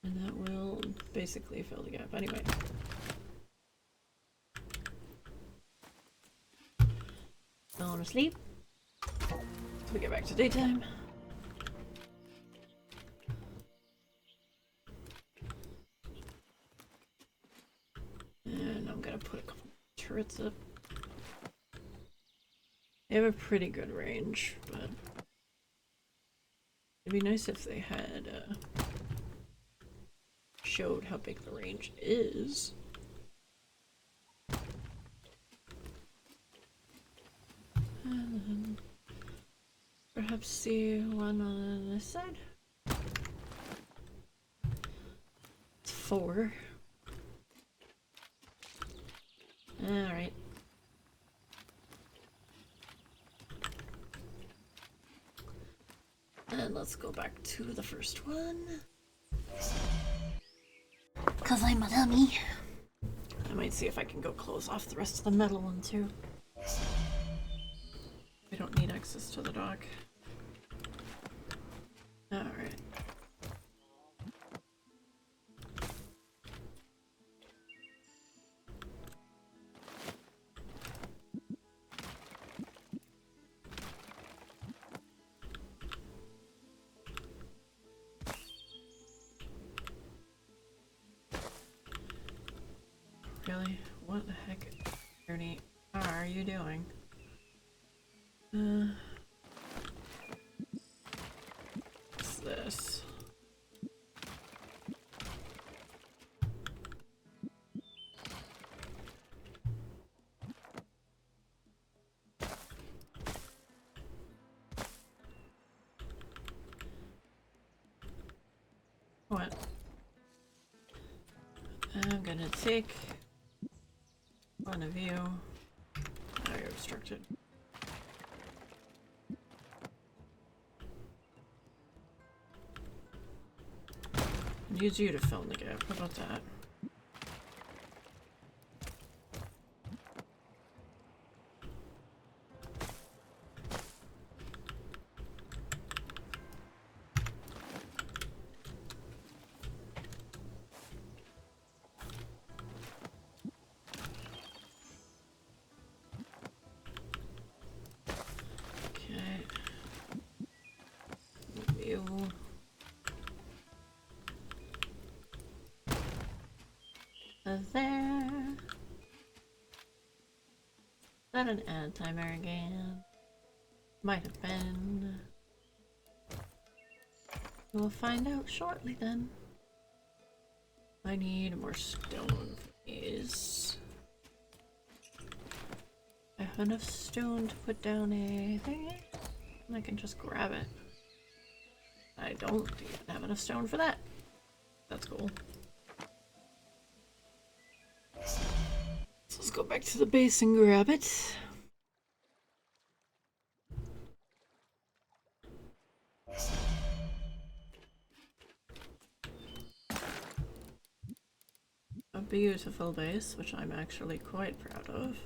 And that will basically fill the gap anyway. I want to sleep. So we get back to daytime. And I'm gonna put a couple turrets up. They have a pretty good range, but it'd be nice if they had showed how big the range is. And then perhaps see one on this side. It's 4. Alright. And let's go back to the first one. Cause I'm a dummy. I might see if I can go close off the rest of the metal one too. We don't need access to the dock. Alright. Really? What the heck, Ernie, are you doing? What's this? What? I'm gonna take one of you. Oh, you're obstructed. Use you to fill in the gap. How about that? There. Is that an ad timer again? Might have been. We'll find out shortly then. I need more stone for these. I have enough stone to put down a thing, and I can just grab it. I don't even have enough stone for that. That's cool. So let's go back to the base and grab it. A beautiful base, which I'm actually quite proud of.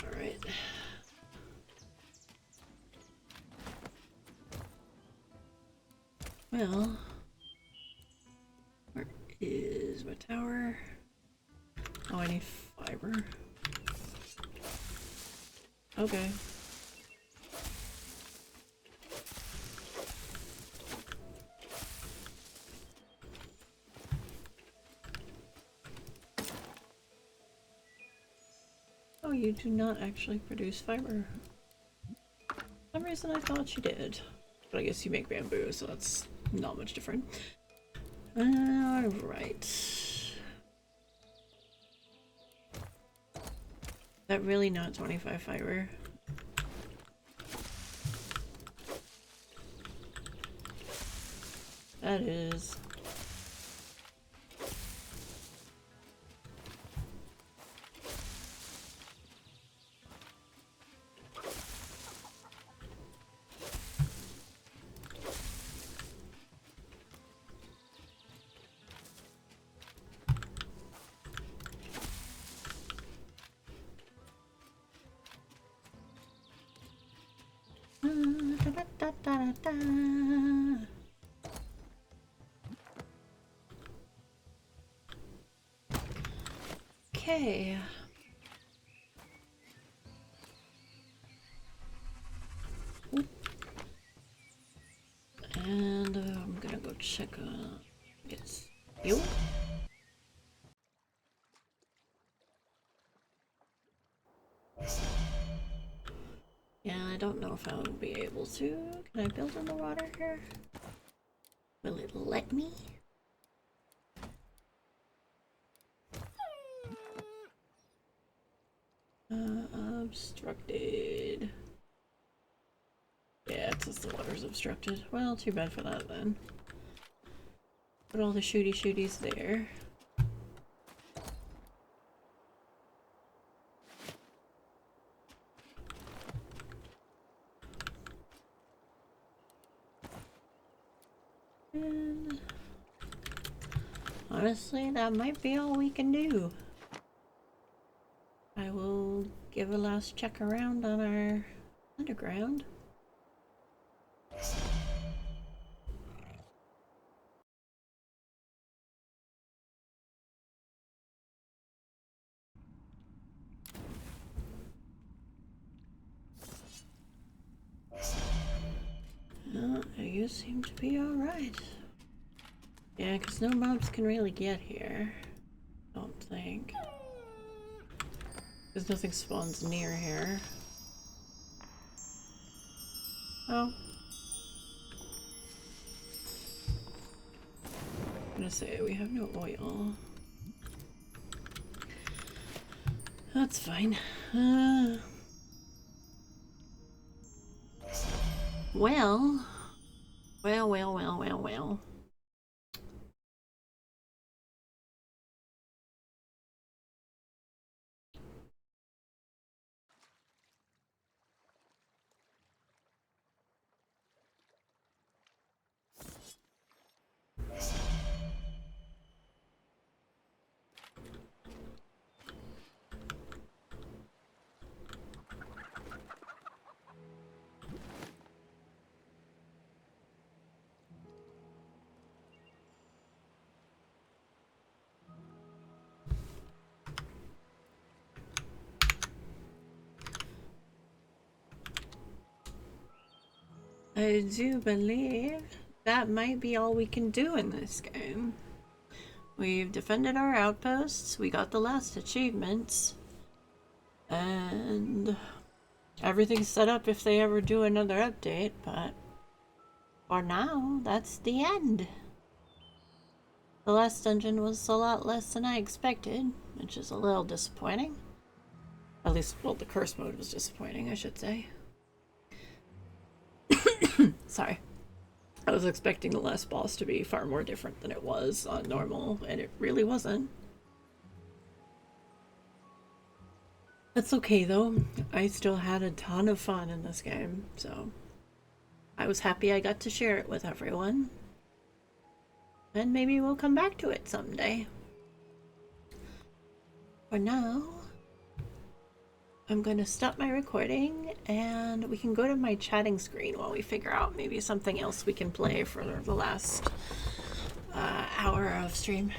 Alright. Well, where is my tower? Oh, I need fiber. Okay. Oh, you do not actually produce fiber. For some reason I thought you did. But I guess you make bamboo, so that's not much different. Alright. Is that really not 25 fiber? That is. da, da. Okay. And I'm gonna go check yes, you. Yeah, I don't know if I'll be able to. Can I build in the water here? Will it let me? Obstructed. Yeah, it says the water's obstructed. Well, too bad for that then. Put all the shooties there. And honestly, that might be all we can do. I will give a last check around on our underground. You seem to be alright. Yeah, because no mobs can really get here. I don't think. Because nothing spawns near here. Oh. I'm gonna say we have no oil. That's fine. Well. Well. I do believe that might be all we can do in this game. We've defended our outposts, we got the last achievements, and everything's set up if they ever do another update, but for now, that's the end. The last dungeon was a lot less than I expected, which is a little disappointing. At least, well, the curse mode was disappointing, I should say. Sorry. I was expecting the last boss to be far more different than it was on normal, and it really wasn't. That's okay though. I still had a ton of fun in this game, so I was happy I got to share it with everyone. And maybe we'll come back to it someday. For now, I'm going to stop my recording and we can go to my chatting screen while we figure out maybe something else we can play for the last hour of stream.